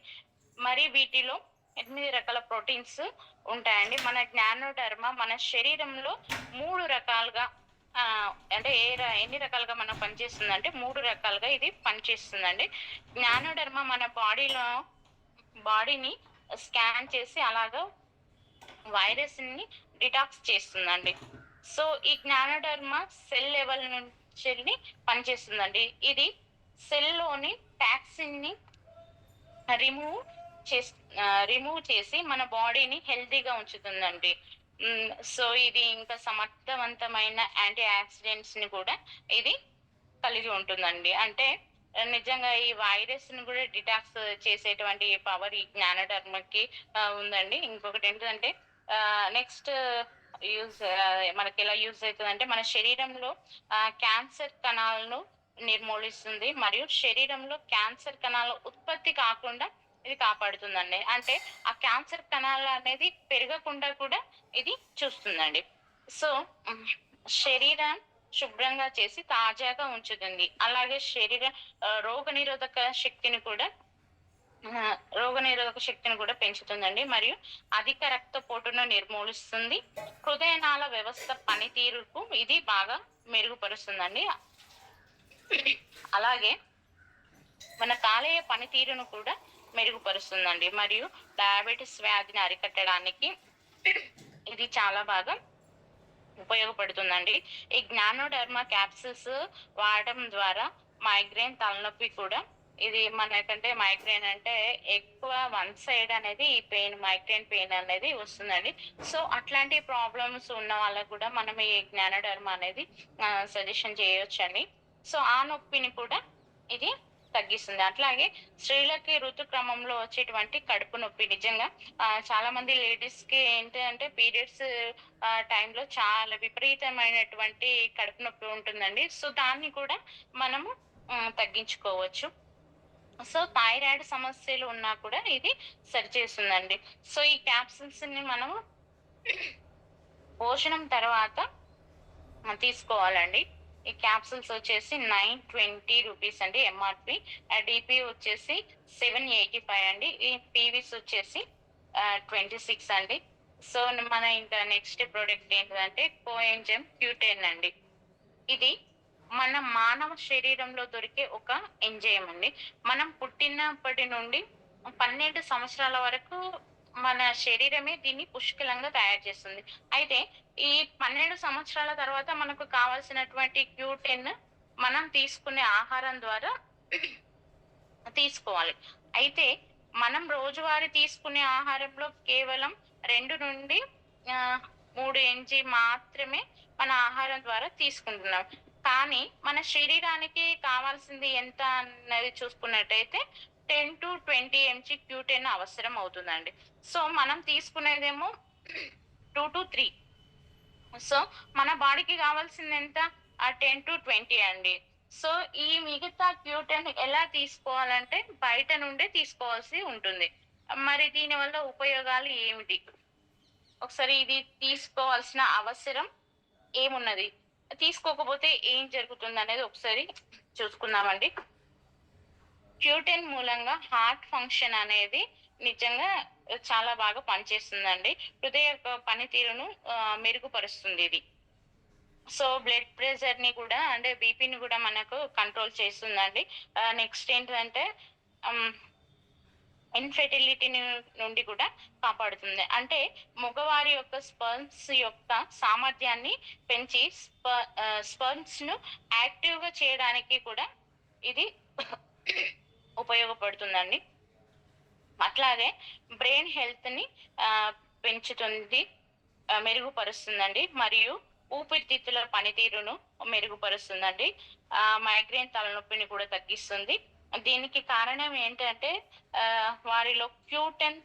మరి వీటిలో 8 రకాల ప్రోటీన్స్ ఉంటాయండి. మన జ్ఞానోడర్మా మన శరీరంలో 3 రకాలుగా అంటే ఎన్ని రకాలుగా మనం పనిచేస్తుందంటే 3 రకాలుగా ఇది పనిచేస్తుందండి. జ్ఞానోడర్మా మన బాడీని స్కాన్ చేసి అలాగా వైరస్ ని డిటాక్స్ చేస్తుందండి. సో ఈ జ్ఞానోడర్మా సెల్ లెవెల్ నుంచి పనిచేస్తుందండి. ఇది సెల్ లోని టాక్సిన్ ని రిమూవ్ రిమూవ్ చేసి మన బాడీని హెల్తీగా ఉంచుతుందండి. సో ఇది ఇంకా సమర్థవంతమైన యాంటీ ఆక్సిడెంట్స్ ని కూడా ఇది కలిగి ఉంటుందండి. అంటే నిజంగా ఈ వైరస్ ని కూడా డిటాక్స్ చేసేటువంటి పవర్ ఈ జ్ఞానోడర్మాకి ఉందండి. ఇంకొకటి ఏంటంటే నెక్స్ట్ యూజ్ మనకి ఎలా యూజ్ అవుతుందంటే మన శరీరంలో క్యాన్సర్ కణాలను నిర్మూలిస్తుంది మరియు శరీరంలో క్యాన్సర్ కణాల ఉత్పత్తి కాకుండా ఇది కాపాడుతుందండి. అంటే ఆ క్యాన్సర్ కణాలు అనేది పెరగకుండా కూడా ఇది చూస్తుందండి. సో శరీరం శుభ్రంగా చేసి తాజాగా ఉంచుతుంది. అలాగే రోగనిరోధక శక్తిని కూడా పెంచుతుందండి. మరియు అధిక రక్తపోటును నిర్మూలిస్తుంది. హృదయనాళ వ్యవస్థ పనితీరుకు ఇది బాగా మెరుగుపరుస్తుందండి. అలాగే మన కాలేయ పనితీరును కూడా మెరుగుపరుస్తుందండి. మరియు డయాబెటిస్ వ్యాధిని అరికట్టడానికి ఇది చాలా బాగా ఉపయోగపడుతుందండి. ఈ జ్ఞానోడర్మా క్యాప్సూల్స్ వాడటం ద్వారా మైగ్రేన్, తలనొప్పి కూడా ఇది మనకంటే మైగ్రేన్ అంటే ఎక్కువ వన్ సైడ్ అనేది ఈ మైగ్రేన్ పెయిన్ అనేది వస్తుందండి. సో అట్లాంటి ప్రాబ్లమ్స్ ఉన్న వాళ్ళకు కూడా మనం ఈ జ్ఞానోడర్మా అనేది సజెషన్ చేయొచ్చండి. సో ఆ నొప్పిని కూడా ఇది తగ్గిస్తుంది. అట్లాగే స్త్రీలకి ఋతుక్రమంలో వచ్చేటువంటి కడుపు నొప్పి నిజంగా చాలా మంది లేడీస్ కి ఏంటంటే పీరియడ్స్ టైంలో చాలా విపరీతమైనటువంటి కడుపు నొప్పి ఉంటుందండి. సో దాన్ని కూడా మనము తగ్గించుకోవచ్చు. సో థైరాయిడ్ సమస్యలు ఉన్నా కూడా ఇది సరిచేస్తుందండి. సో ఈ క్యాప్సూల్స్ ని మనము భోజనం తర్వాత తీసుకోవాలండి. ఈ క్యాప్సూల్స్ వచ్చేసి 920 రూపీస్ అండి ఎంఆర్పి. డిపి వచ్చేసి 785 అండి. ఈ పీవీస్ వచ్చేసి 26 అండి. సో మన ఇంకా నెక్స్ట్ ప్రోడక్ట్ ఏంటంటే కోఎంజైమ్ Q10 అండి. ఇది మన మానవ శరీరంలో దొరికే ఒక ఎంజైమ్ అండి. మనం పుట్టినప్పటి నుండి 12 సంవత్సరాల వరకు మన శరీరమే దీన్ని పుష్కలంగా తయారు చేస్తుంది. అయితే ఈ 12 సంవత్సరాల తర్వాత మనకు కావాల్సినటువంటి Q10 మనం తీసుకునే ఆహారం ద్వారా తీసుకోవాలి. అయితే మనం రోజువారీ తీసుకునే ఆహారంలో కేవలం 2 నుండి 3 ఎంజీ మాత్రమే మన ఆహారం ద్వారా తీసుకుంటున్నాం. కానీ మన శరీరానికి కావాల్సింది ఎంత అన్నది చూసుకున్నట్టయితే 10-20 ఎంజీ Q10 అవసరం అవుతుందండి. సో మనం తీసుకునేదేమో 2-3. సో మన బాడీకి కావాల్సింది ఎంత? 10-20 అండి. సో ఈ మిగతా Q10 ఎలా తీసుకోవాలంటే బయట నుండే తీసుకోవాల్సి ఉంటుంది. మరి దీని వల్ల ఉపయోగాలు ఏమిటి? ఒకసారి ఇది తీసుకోవాల్సిన అవసరం ఏమున్నది? తీసుకోకపోతే ఏం జరుగుతుందనేది ఒకసారి చూసుకుందామండి. Q10 మూలంగా హార్ట్ ఫంక్షన్ అనేది నిజంగా చాలా బాగా పనిచేస్తుందండి. హృదయ పనితీరును మెరుగుపరుస్తుంది ఇది. సో బ్లడ్ ప్రెషర్ ని కూడా అంటే బీపీని కూడా మనకు కంట్రోల్ చేస్తుందండి. నెక్స్ట్ ఏంటంటే ఇన్ఫెర్టిలిటీ నుండి కూడా కాపాడుతుంది. అంటే మగవారి యొక్క స్పర్మ్స్ యొక్క సామర్థ్యాన్ని పెంచి స్పర్మ్స్ ను యాక్టివ్ గా చేయడానికి కూడా ఇది ఉపయోగపడుతుందండి. అట్లాగే బ్రెయిన్ హెల్త్ ని పెంచుతుంది, మెరుగుపరుస్తుందండి. మరియు ఊపిరితిత్తుల పనితీరును మెరుగుపరుస్తుందండి. మైగ్రేన్ తలనొప్పిని కూడా తగ్గిస్తుంది. దీనికి కారణం ఏంటంటే వారిలో Q10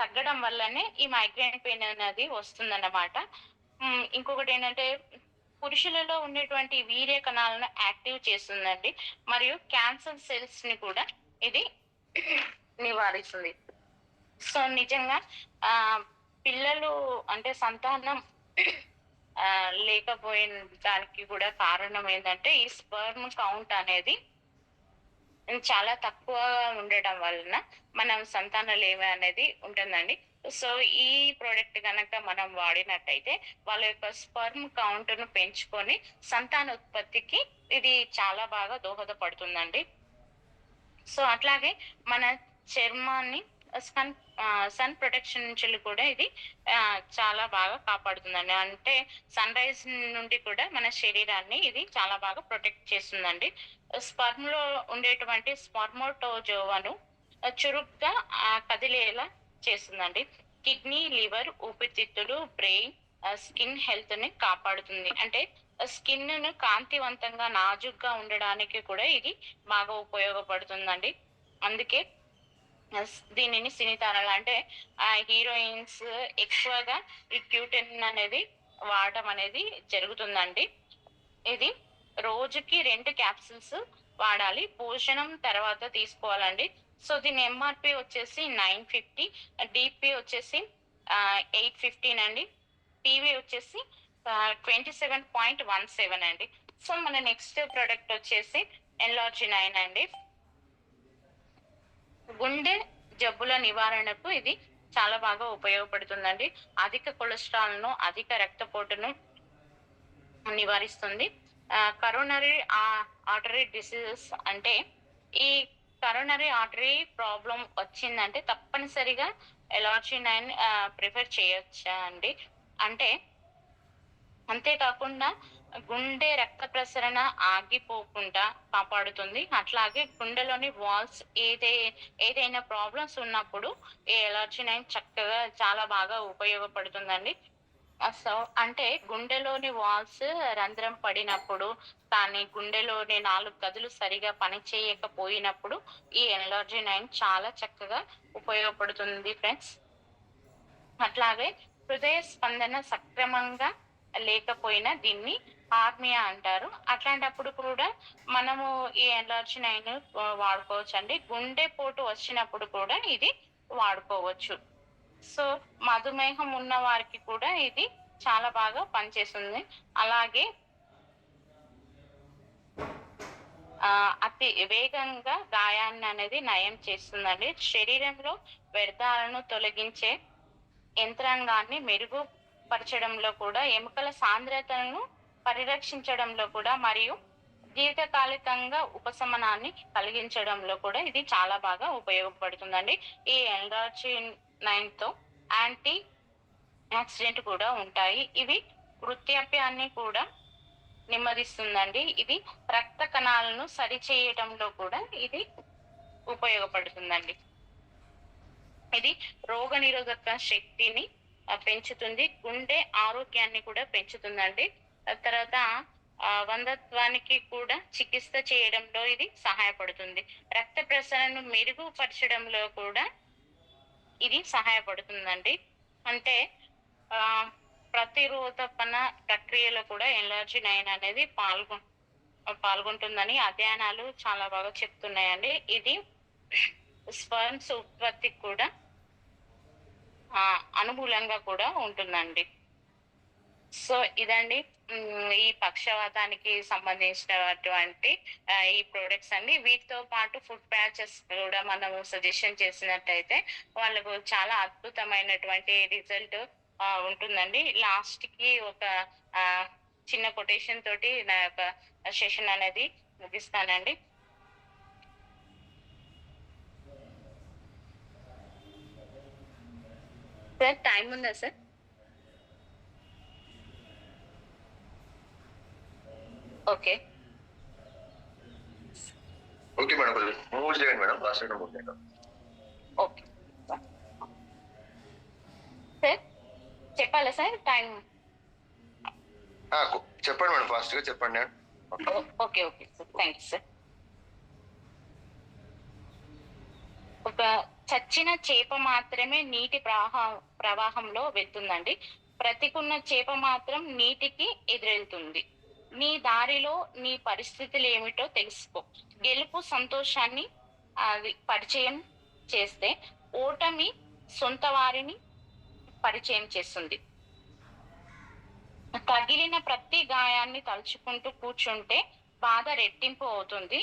తగ్గడం వల్లనే ఈ మైగ్రేన్ పెయిన్ అనేది వస్తుందన్నమాట. ఇంకొకటి ఏంటంటే పురుషులలో ఉండేటువంటి వీర్య కణాలను యాక్టివ్ చేస్తుందండి. మరియు క్యాన్సర్ సెల్స్ ని కూడా ఇది నివారిస్తుంది. సో నిజంగా పిల్లలు అంటే సంతానం లేకపోయిన దానికి కూడా కారణం ఏంటంటే ఈ స్పర్మ్ కౌంట్ అనేది చాలా తక్కువ ఉండడం వలన మనం సంతానలేమి అనేది ఉంటుందండి. సో ఈ ప్రోడక్ట్ కనుక మనం వాడినట్టయితే వాళ్ళ యొక్క స్పర్మ్ కౌంట్ ను పెంచుకొని సంతానోత్పత్తికి ఇది చాలా బాగా దోహదపడుతుందండి. సో అట్లాగే మన చర్మాన్ని సన్ ప్రొటెక్షన్ నుంచి కూడా ఇది చాలా బాగా కాపాడుతుందండి. అంటే సన్ రైజ్ నుండి కూడా మన శరీరాన్ని ఇది చాలా బాగా ప్రొటెక్ట్ చేస్తుందండి. స్పర్మ్ లో ఉండేటువంటి స్పర్మోటోజోవాను చురుగ్గా కదిలేలా చేస్తుందండి. కిడ్నీ, లివర్, ఊపిరితిత్తులు, బ్రెయిన్, స్కిన్ హెల్త్ ని కాపాడుతుంది. అంటే స్కిన్ ను కాంతివంతంగా నాజుగ్గా ఉండడానికి కూడా ఇది బాగా ఉపయోగపడుతుందండి. అందుకే దీనిని సినీ తారలు అంటే హీరోయిన్స్ ఎక్కువగా ఈ Q10 అనేది వాడటం అనేది జరుగుతుందండి. ఇది రోజుకి 2 క్యాప్సూల్స్ వాడాలి. భోజనం తర్వాత తీసుకోవాలండి. సో దీని ఎంఆర్పి వచ్చేసి 950, డిపి వచ్చేసి 815 అండి, పీవీ వచ్చేసి 27.17 అండి. సో మన నెక్స్ట్ ప్రోడక్ట్ వచ్చేసి ఎన్లార్జి9 అండి. గుండె జబ్బుల నివారణకు ఇది చాలా బాగా ఉపయోగపడుతుందండి. అధిక కొలెస్ట్రాల్ ను, అధిక రక్తపోటును నివారిస్తుంది. కరోనరీ ఆర్టరీ డిసీజెస్ అంటే ఈ కరోనరీ ఆర్టరీ ప్రాబ్లం వచ్చిందంటే తప్పనిసరిగా ఎన్లార్జి9 ప్రిఫర్ చేయొచ్చా అండి. అంటే అంతేకాకుండా గుండె రక్త ప్రసరణ ఆగిపోకుండా కాపాడుతుంది. అట్లాగే గుండెలోని వాల్స్ ఏదైనా ప్రాబ్లమ్స్ ఉన్నప్పుడు ఈ ఎన్లార్జి9 చక్కగా చాలా బాగా ఉపయోగపడుతుందండి. సో అంటే గుండెలోని వాల్స్ రంధ్రం పడినప్పుడు కానీ గుండెలోని 4 గదులు సరిగా పనిచేయకపోయినప్పుడు ఈ ఎన్లార్జి9 చాలా చక్కగా ఉపయోగపడుతుంది ఫ్రెండ్స్. అట్లాగే హృదయ స్పందన సక్రమంగా లేకపోయినా దీన్ని హార్మియా అంటారు. అట్లాంటప్పుడు కూడా మనము ఈ ఎన్లార్జి9 వాడుకోవచ్చు అండి. గుండెపోటు వచ్చినప్పుడు కూడా ఇది వాడుకోవచ్చు. సో మధుమేహం ఉన్న వారికి కూడా ఇది చాలా బాగా పనిచేస్తుంది. అలాగే అతి వేగంగా గాయాన్ని అనేది నయం చేస్తుందండి. శరీరంలో వ్యర్థాలను తొలగించే యంత్రాంగాన్ని మెరుగుపరచడంలో కూడా, ఎముకల సాంద్రతను పరిరక్షించడంలో కూడా, మరియు దీర్ఘకాలికంగా ఉపశమనాన్ని కలిగించడంలో కూడా ఇది చాలా బాగా ఉపయోగపడుతుందండి. ఈ ఎల్‌ఆర్‌జి9తో యాంటీ యాక్సిడెంట్ కూడా ఉంటాయి. ఇవి వృద్ధాప్యాన్ని కూడా నెమ్మదిస్తుందండి. ఇది రక్త కణాలను సరిచేయటంలో కూడా ఇది ఉపయోగపడుతుందండి. ఇది రోగనిరోధక శక్తిని పెంచుతుంది. గుండె ఆరోగ్యాన్ని కూడా పెంచుతుందండి. తర్వాత వంధత్వానికి కూడా చికిత్స చేయడంలో ఇది సహాయపడుతుంది. రక్త ప్రసరణను మెరుగుపరచడంలో కూడా ఇది సహాయపడుతుందండి. అంటే ప్రతిరోధపన ప్రక్రియలో కూడా ఎల్‌ఆర్‌జి9 అనేది పాల్గొంటుందని అధ్యయనాలు చాలా బాగా చెప్తున్నాయండి. ఇది స్పెర్మ్స్ ఉత్పత్తికి కూడా అనుకూలంగా కూడా ఉంటుందండి. సో ఇదండి ఈ పక్షవాతానికి సంబంధించినటువంటి ఈ ప్రొడక్ట్స్ అండి. వీటితో పాటు ఫుడ్ ప్యాచెస్ కూడా మనము సజెషన్ చేసినట్టయితే వాళ్ళకు చాలా అద్భుతమైనటువంటి రిజల్ట్ ఉంటుందండి. లాస్ట్ కి ఒక చిన్న కొటేషన్ తోటి నా యొక్క సెషన్ అనేది ముగిస్తానండి. సార్ టైం ఉందా సార్? ఓకే ఓకే మేడం, కొంచెం మూవ్ చేయండి madam. Last item okay. Okay sir, చెప్పాలా సార్ టైం? చెప్పండి మేడం, ఫాస్ట్ గా చెప్పండి. Okay okay sir, thank you sir. ఒక చచ్చిన చేప మాత్రమే నీటి ప్రవాహంలో వెళ్తుందండి. బ్రతికున్న చేప మాత్రం నీటికి ఎదురెళ్తుంది. నీ దారిలో నీ పరిస్థితులు ఏమిటో తెలుసుకో. గెలుపు సంతోషాన్ని పరిచయం చేస్తే, ఓటమి సొంత వారిని పరిచయం చేస్తుంది. తగిలిన ప్రతి గాయాన్ని తలుచుకుంటూ కూర్చుంటే బాధ రెట్టింపు అవుతుంది.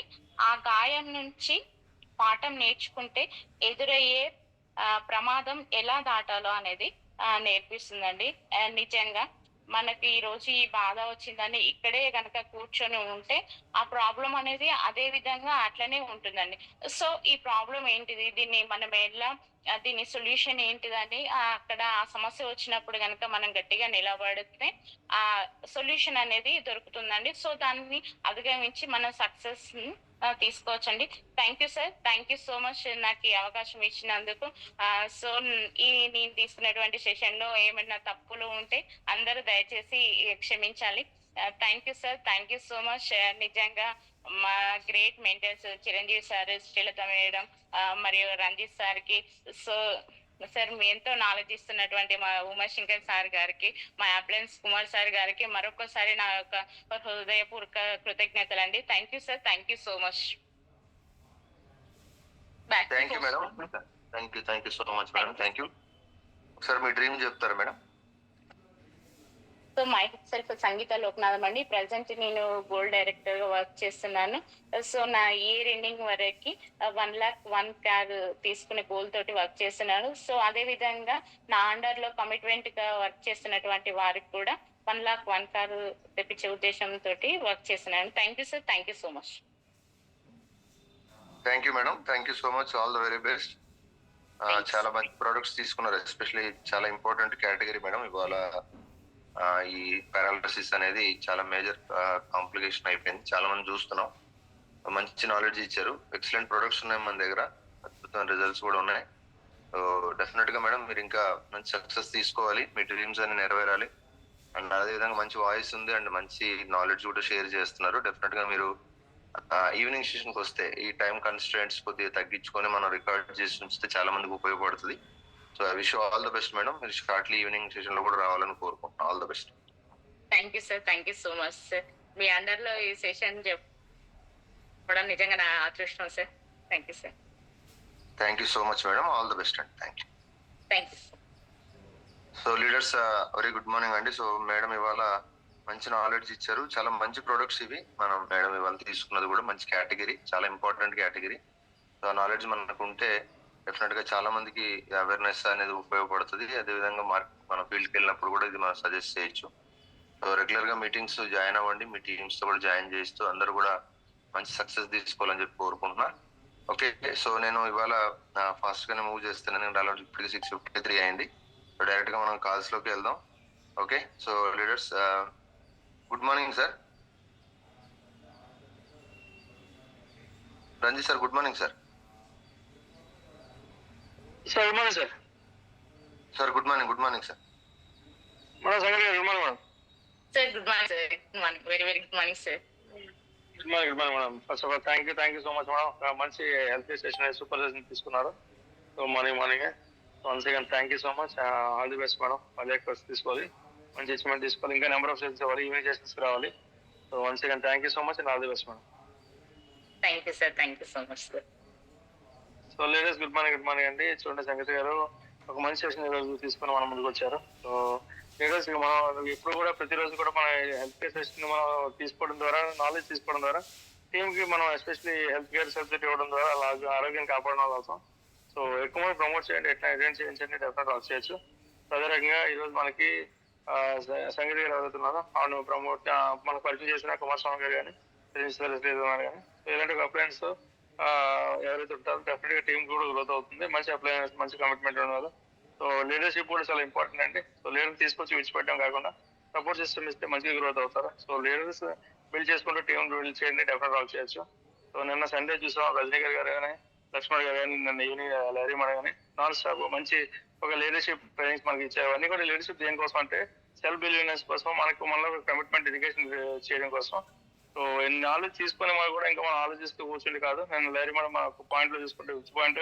ఆ గాయం నుంచి పాఠం నేర్చుకుంటే ఎదురయ్యే ప్రమాదం ఎలా దాటాలో అనేది నేర్పిస్తుందండి. నిజంగా మనకి ఈ రోజు ఈ బాధ వచ్చిందని ఇక్కడే గనక కూర్చొని ఉంటే ఆ ప్రాబ్లం అనేది అదే విధంగా అట్లనే ఉంటుందండి. సో ఈ ప్రాబ్లం ఏంటిది, దీన్ని మనం ఎలా, దీని సొల్యూషన్ ఏంటిదని అక్కడ ఆ సమస్య వచ్చినప్పుడు గనక మనం గట్టిగా నిలబడితే ఆ సొల్యూషన్ అనేది దొరుకుతుందండి. సో దాన్ని అధిగమించి మన సక్సెస్ తీసుకోవచ్చండి. Thank you sir, thank you so much నాకు ఈ అవకాశం ఇచ్చినందుకు. సో నేను తీసుకున్నటువంటి సెషన్ లో ఏమైనా తప్పులు ఉంటే అందరూ దయచేసి క్షమించాలి. Thank you sir, thank you so much. నిజంగా మా great mentors Chiranjeevi sir, Srilatha madam మరియు రంజిత్ సార్కి, సో సార్ మీ ఎంతో నాలెడ్జ్ ఇస్తున్నటువంటి మా ఉమాశంకర్ సార్ గారికి, మా అప్లయన్స్ కుమార్ సార్ గారికి మరొకసారి నా యొక్క హృదయపూర్వక కృతజ్ఞతలు అండి. Thank you sir, thank you so much. Thank you madam, thank you so much madam, thank you. ఒకసారి మీ డ్రీమ్ చెప్తారా మేడం? సో మై సెల్ఫ్ సంగీత లోకనాథం అండి. ప్రజెంట్ నేను గోల్డ్ డైరెక్టర్ గా వర్క్ చేస్తున్నాను. సో నా ఇయర్ ఎండింగ్ వరకు 1,01,000 కార్ తీసుకునే గోల్ తోటి వర్క్ చేస్తున్నాను. సో అదే విధంగా నా అండర్ లో కమిట్మెంట్ గా వర్క్ చేస్తున్నటువంటి వారికి కూడా 1,01,000 కార్ తెప్పించే ఉద్దేశంతో వర్క్ చేస్తున్నాను. Thank you sir, thank you so much. Thank you madam, thank you so much. All the very best. చాలా మంచి ప్రొడక్ట్స్ తీసుకున్నారు. ఎస్పెషల్లీ చాలా ఇంపార్టెంట్ కేటగిరీ మేడం. ఇవాళ ఈ పారాలిసిస్ అనేది చాలా మేజర్ కాంప్లికేషన్ అయిపోయింది. చాలా మంది చూస్తున్నాం. మంచి నాలెడ్జ్ ఇచ్చారు. ఎక్సలెంట్ ప్రొడక్ట్స్ ఉన్నాయి మన దగ్గర, అద్భుతమైన రిజల్ట్స్ కూడా ఉన్నాయి. డెఫినెట్ గా మేడం మీరు ఇంకా మంచి సక్సెస్ తీసుకోవాలి, మీ డ్రీమ్స్ అన్ని నెరవేరాలి. అండ్ అదేవిధంగా మంచి వాయిస్ ఉంది అండ్ మంచి నాలెడ్జ్ కూడా షేర్ చేస్తున్నారు. డెఫినెట్ గా మీరు ఈవినింగ్ సెషన్కి వస్తే ఈ టైం కన్స్ట్రెంట్స్ కొద్దిగా తగ్గించుకొని మనం రికార్డ్ చేసి ఉంచితే చాలా మందికి ఉపయోగపడుతుంది. So I wish all the best madam. మీరు షార్ట్లీ ఈవినింగ్ సెషన్ లో కూడా రావాలని కోరుకుంటున్నాను. All the best. Thank you sir, thank you so much sir. మీ అండర్ లో ఈ సెషన్ చెప్పడం నిజంగా నా అదృష్టం సార్. Thank you sir. Thank you so much madam. All the best అండి. Thank you. Thank you. So leaders very good morning అండి. సో మేడం ఇవాళ మంచి నాలెడ్జ్ ఇచ్చారు. చాలా మంచి ప్రొడక్ట్స్ ఇవి. మనం మేడం ఇవాళ తీసుకున్నది కూడా మంచి కేటగిరీ, చాలా ఇంపార్టెంట్ కేటగిరీ. సో ఆ నాలెడ్జ్ మనకు ఉంటే డెఫినెట్ గా చాలా మందికి అవేర్నెస్ అనేది ఉపయోగపడుతుంది. అదేవిధంగా మన ఫీల్డ్కి వెళ్ళినప్పుడు కూడా ఇది మనం సజెస్ట్ చేయొచ్చు. సో రెగ్యులర్ గా మీటింగ్స్ జాయిన్ అవ్వండి, మీ టీమ్స్ తో కూడా జాయిన్ చేస్తూ అందరూ కూడా మంచి సక్సెస్ తీసుకోవాలని చెప్పి కోరుకుంటున్నా. ఓకే, సో నేను ఇవాళ ఫాస్ట్ గానే మూవ్ చేస్తున్నాను. ఎందుకంటే ఇప్పటికి 6:53 అయింది. సో డైరెక్ట్ గా మనం కాల్స్ లోకి వెళ్దాం. Okay, so leaders, good morning sir. Ranjith sir, good morning sir. Sir good morning sir. Sir good morning. Good morning sir. Madam సంగతి గారు good morning madam. Sir good morning sir. Good morning, very very good morning sir. Good morning madam. First of all thank you so much madam. మంచి హెల్త్ సెషన్ సూపర్ సెషన్ తీసుకున్నారు. So morning once again thank you so much. All the best madam. మళ్ళీ కోర్స్ తీసుకోవాలి, మంచి అచీవ్మెంట్ తీసుకోవాలి, ఇంకా నెంబర్ ఆఫ్ సెషన్స్ అవ్వాలి, ఈవినింగ్ సెషన్స్ రావాలి. So once again thank you so much and all the best madam. Thank you sir. Thank you so much sir. So ladies good morning అండి. చూడండి సంగతి గారు ఒక మంచి సెషన్ ఈరోజు తీసుకుని మన ముందుకు వచ్చారు. సో లేడీస్ మనం ఎప్పుడు కూడా ప్రతిరోజు కూడా మన హెల్త్ కేర్ సెషన్ మనం తీసుకోవడం ద్వారా, నాలెడ్జ్ తీసుకోవడం ద్వారా టీమ్ కి మనం ఎస్పెషల్లీ హెల్త్ కేర్ సబ్జెక్ట్ ఇవ్వడం ద్వారా అలాగే ఆరోగ్యం కాపాడడం కోసం సో ఎక్కువ మంది ప్రమోట్ చేయండి, ఎట్లా అటెండ్ చేయించండి, డెఫినెట్ వర్క్ చేయొచ్చు. సో అదే రకంగా ఈరోజు మనకి సంగీత గారు ఎవరుతున్నారో అవును ప్రమోట్ మనకు పరిచయం చేసిన కుమారస్వామి గారు కానీ కానీ ఇలాంటి అప్లయన్స్ ఎవరైతే ఉంటారో డెఫినెట్ గా టీమ్ కూడా గ్రోత్ అవుతుంది. మంచి అప్లయన్స్, మంచి కమిట్మెంట్ ఉన్నారు. సో లీడర్షిప్ కూడా చాలా ఇంపార్టెంట్ అండి. సో లీడర్ తీసుకొచ్చి విడిచిపెట్టడం కాకుండా సపోర్ట్ సిస్టమ్ ఇస్తే మంచిగా గ్రోత్ అవుతారు. సో లీడర్స్ బిల్డ్ చేసుకుంటూ టీం బిల్డ్ చేయండి, డెఫినెట్ వర్క్ చేయొచ్చు. సో నిన్న సండే చూసాం రజనీ గారు కానీ లక్ష్మణ్ గారు కానీ నిన్న ఈవినింగ్ లహరి మన కానీ నాన్ స్టాప్ మంచి ఒక లీడర్షిప్ ట్రైనింగ్స్ మనకి ఇచ్చారు. అవన్నీ కూడా లీడర్షిప్ దేనికోసం అంటే సెల్ఫ్ బిలీవ్నెస్ కోసం, మనలో కమిట్మెంట్ ఎడ్యుకేషన్ చేయడం కోసం. సో ఎన్ని నాలెడ్జ్ తీసుకునే మనం కూడా ఇంకా మనం ఆలోచిస్తూ కూర్చుండి కాదు. నేను లహరి మేడం మన పాయింట్ లో చూసుకుంటే which point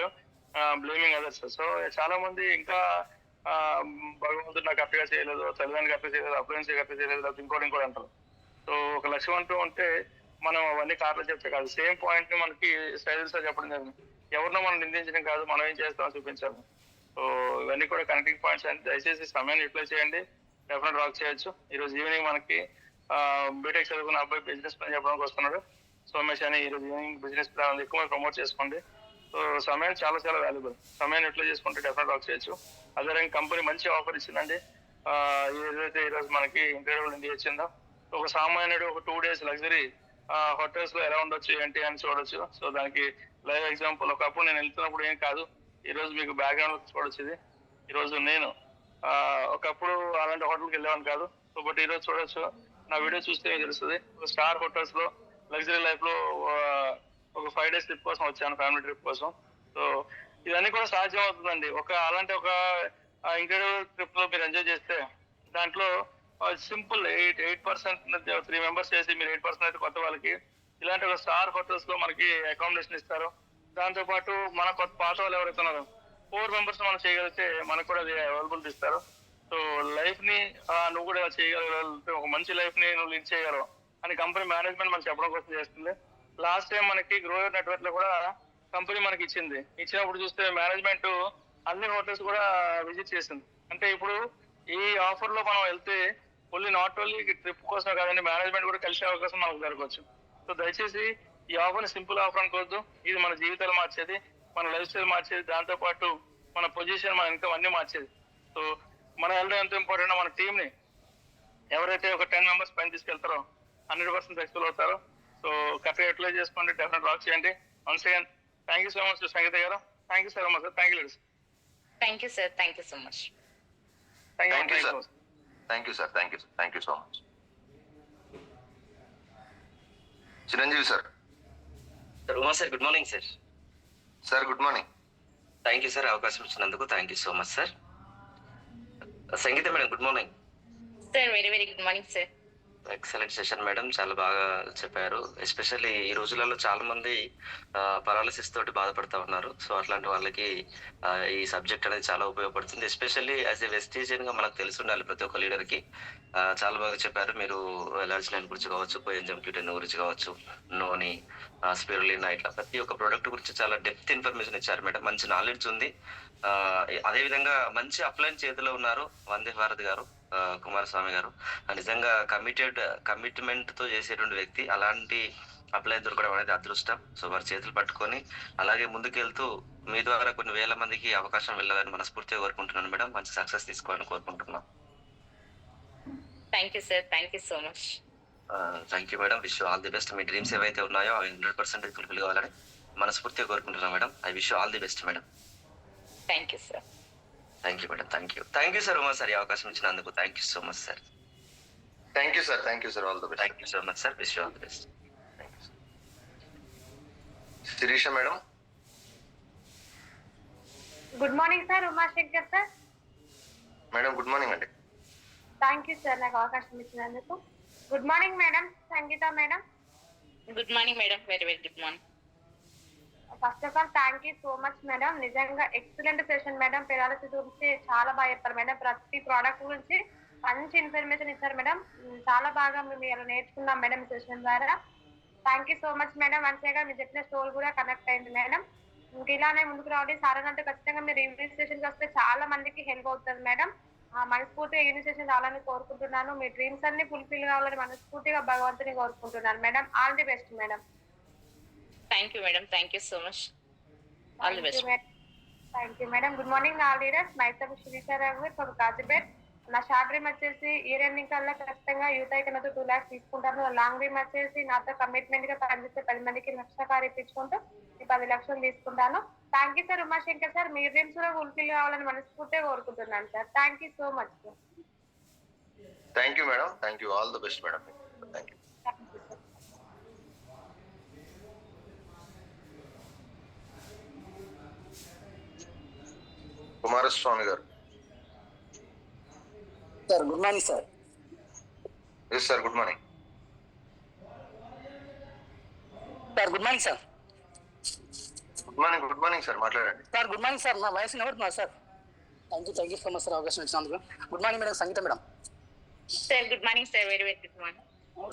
blaming others. So చాలా మంది ఇంకా భగవంతుడు నాకు కరెక్ట్గా చేయలేదు, తల్లిదండ్రులు కరెక్ట్ చేయలేదు, అప్లయన్స్ కరెక్ట్ చేయలేదు, లేకపోతే ఇంకోటి అంటారు. సో ఒక లక్ష్యం అంటూ ఉంటే మనం అవన్నీ కార్లు చెప్తే కాదు, సేమ్ పాయింట్ ని మనకి స్టైల్స్ చెప్పడం జరిగింది. ఎవరినో మనం నిందించడం కాదు, మనం ఏం చేస్తామో చూపించాలి. సో ఇవన్నీ కూడా కనెక్టింగ్ పాయింట్స్ అంటే దయచేసి సమయాన్ని యూటిలైజ్ చేయండి, డెఫినెట్ వర్క్ చేయొచ్చు. ఈరోజు ఈవినింగ్ మనకి బీటెక్ చదువుకున్న అబ్బాయి బిజినెస్ ప్లాన్ చెప్పడానికి వస్తున్నాడు సోమేష్ అని. ఈరోజు ఈవినింగ్ బిజినెస్ ప్లాన్ ఎక్కువ ప్రమోట్ చేసుకోండి. సో సమయం చాలా చాలా వాల్యుబుల్. సమయాన్ని యూటిలైజ్ చేసుకుంటే డెఫినెట్ వర్క్ చేయొచ్చు. అదే రకంగా కంపెనీ మంచి ఆఫర్ ఇచ్చిందండి. ఏదైతే ఈరోజు మనకి ఇంక్రెడిబుల్ ఇండియా ఇచ్చిందో ఒక సామాన్యుడు ఒక 2 days లగ్జరీ హోటల్స్ లో ఎలా ఉండొచ్చు ఏంటి అని చూడొచ్చు. సో దానికి లైవ్ ఎగ్జాంపుల్ ఒకప్పుడు నేను వెళ్తున్నప్పుడు ఏం కాదు, ఈ రోజు మీకు బ్యాక్గ్రౌండ్ చూడొచ్చు. ఇది ఈరోజు నేను ఒకప్పుడు అలాంటి హోటల్కి వెళ్ళేవాడిని కాదు. సో బట్ ఈరోజు చూడొచ్చు, నా వీడియో చూస్తే తెలుస్తుంది. ఒక స్టార్ హోటల్స్ లో లగ్జరీ లైఫ్ లో ఒక 5 days ట్రిప్ కోసం వచ్చాను, ఫ్యామిలీ ట్రిప్ కోసం. సో ఇవన్నీ కూడా సాధ్యం అవుతుందండి. అలాంటి ఒక ఇంక్రెడిబుల్ ట్రిప్ లో మీరు ఎంజాయ్ చేస్తే దాంట్లో సింపుల్ 8% 3 members చేసి మీరు 8% అయితే కొత్త వాళ్ళకి ఇలాంటి ఒక స్టార్ హోటల్స్ లో మనకి అకామిడేషన్ ఇస్తారు. దాంతో పాటు మన కొత్త పాత వాళ్ళు ఎవరైతే ఉన్నారో 4 members మనం చేయగలిగితే మనకు కూడా అది అవైలబిలిటీ ఇస్తారు. సో లైఫ్ ని నువ్వు కూడా చేయగలిగితే ఒక మంచి లైఫ్ ని నువ్వు లీడ్ చేయగలవు అని కంపెనీ మేనేజ్మెంట్ మనకి చెప్పడం కోసం చేస్తుంది. లాస్ట్ టైం మనకి గ్రోయర్ నెట్వర్క్ లో కూడా కంపెనీ మనకి ఇచ్చినప్పుడు చూస్తే మేనేజ్మెంట్ అన్ని హోటల్స్ కూడా విజిట్ చేసింది. అంటే ఇప్పుడు ఈ ఆఫర్ లో మనం వెళ్తే ఓన్లీ నాట్ ఓన్లీ ట్రిప్ కోసం కాదండి, మేనేజ్మెంట్ కూడా కలిసే అవకాశం మనకు జరగవచ్చు. సో దయచేసి ఈ ఆఫర్ ని సింపుల్ ఆఫర్ అనుకోవద్దు. ఇది మన జీవితాలు మార్చేది, మన లైఫ్ స్టైల్ మార్చేది, దాంతో పాటు మన పొజిషన్, మన ఇన్కమ్ అన్ని మార్చేది. సో మన హెల్త్ ఎంత ఇంపార్టెంట్, మన టీమ్ ని ఎవరైతే ఒక 10 members పైన తీసుకెళ్తారో 100% సక్సెస్ఫుల్ అవుతారు. సో కరెక్ట్గా యూటిలైజ్ చేసుకోండి, డెఫినెట్ వర్క్ చేయండి. Once again thank you so much Sangeeta గారు. Thank you so much sir. Thank you ladies. Thank you sir. Thank you so much. Thank you sir. Thank you sir. Thank you so much. Chiranjeevi sir. Uma sir good morning sir. Sir good morning. Thank you sir, అవకాశం ఇచ్చినందుకు thank you so much sir. Sangeeta madam good morning sir. Very very good morning sir. Excellent session madam, చాలా బాగా చెప్పారు. ఎస్పెషల్లీ ఈ రోజులలో చాలా మంది పరాలసిస్ తోటి బాధపడతా ఉన్నారు. సో అట్లాంటి వాళ్ళకి ఈ సబ్జెక్ట్ అనేది చాలా ఉపయోగపడుతుంది. ఎస్పెషల్లీ యాజ్ ఎ వెస్టీజియన్ గా మనకు తెలిసి ఉండాలి ప్రతి ఒక్క లీడర్ కి. చాలా బాగా చెప్పారు మీరు. ఎలర్జిన్ గురించి కావచ్చు, కోఎంజైమ్ Q10 గురించి కావచ్చు, నోని, స్పిరులినా, ఇట్లా ప్రతి ఒక్క ప్రోడక్ట్ గురించి చాలా డెప్త్ ఇన్ఫర్మేషన్ ఇచ్చారు మేడం. మంచి నాలెడ్జ్ ఉంది. అదే విధంగా మంచి అప్లైన్ చేతిలో ఉన్నారు వందే భారత్ గారు. కుమారస్వామి గారు. నిజంగా కమిట్మెంట్ తో చేసేటువంటి వ్యక్తి. అలాంటి అప్లై దొరకడం అనేది అదృష్టం. సో వారి చేతులు పట్టుకొని అలాగే ముందుకెళ్తూ మీ ద్వారా కొన్ని వేల మందికి అవకాశం వెళ్ళాలని మనస్ఫూర్తిగా కోరుకుంటున్నాను మేడం. మంచి సక్సెస్ తీసుకోవాలని కోరుకుంటున్నాం. Thank you sir, thank you so much. Thank you madam. Wish all the best. మీ డ్రీమ్స్ ఏవైతే ఉన్నాయో అవి 100% ఫుల్ఫిల్ కావాలని మనస్ఫూర్తిగా కోరుకుంటున్నాను madam. I wish all the best madam. Thank you sir. Thank you madam. Thank you sir Uma sir, ఈ అవకాశం ఇచ్చినందుకు thank you so much sir. Thank you sir, all the best. Thank you so much sir. Wish all the best. Sirisha madam. Good morning sir, Umashankar sir. Madam good morning అండి. థ్యాంక్ యూ సార్ నాకు అవకాశం ఇచ్చినందుకు. Good morning madam, Sangeetha madam. Good morning madam, very very good morning. First of all thank you so much madam. నిజంగా ఎక్సలెంట్ సెషన్ మేడం. పెరాలసిస్ గురించి చాలా బాగా చెప్పారు మేడం. ప్రతి ప్రోడక్ట్ గురించి మంచి ఇన్ఫర్మేషన్ ఇచ్చారు మేడం. చాలా బాగా మేము నేర్చుకున్నాం మేడం సెషన్ ద్వారా. Thank you so much madam. మంచిగా మీరు చెప్పిన స్టోర్ కూడా కనెక్ట్ అయింది మేడం. ఇంకా ఇలానే ముందుకు రావాలి సార్ అంటే ఖచ్చితంగా మీరు ఈవినింగ్ సెషన్కి వస్తే చాలా మందికి హెల్ప్ అవుతుంది మేడం. మనస్ఫూర్తిగా ఈవినింగ్ సెషన్ రావాలని కోరుకుంటున్నాను. మీ డ్రీమ్స్ అన్ని ఫుల్ఫిల్ కావాలని మనస్ఫూర్తిగా భగవంతుని కోరుకుంటున్నాను madam. All the best madam. Thank you madam, thank you so much. All the best. Thank you madam. Good morning all leaders. Myself Shirisha Raghu from Kazipet. నా షార్ట్ డ్రీమ్ వచ్చేసి ఇయర్ ఎండింగ్ కల్లా ఖచ్చితంగా యూత్ ఐకన్తో 2 lakhs తీసుకుంటాను. లాంగ్ డ్రీమ్ వచ్చేసి నాతో కమిట్మెంట్ గా పనిచేస్తే 10 మందికి లక్ష కారు ఇప్పించుకుంటూ 10 లక్షలు తీసుకుంటాను. Thank you sir Umashankar sir. మీ డ్రీమ్స్ కూడా ఫుల్ఫిల్ కావాలని మనస్ఫూర్తిగా కోరుకుంటున్నాను sir. Thank you so much sir. Thank you madam. Thank you. All the best madam. Thank you. Kumaraswamy గారు. Sir good morning sir. Yes sir, good morning. Sir good morning sir. Good morning sir, మాట్లాడండి. Sir good morning sir. నా వయసు నిలబడుతున్నారు sir. Thank you so much sir అవకాశం ఇచ్చినందుకు. Good morning madam. Sangeetha madam. Sir good morning sir, very very good morning.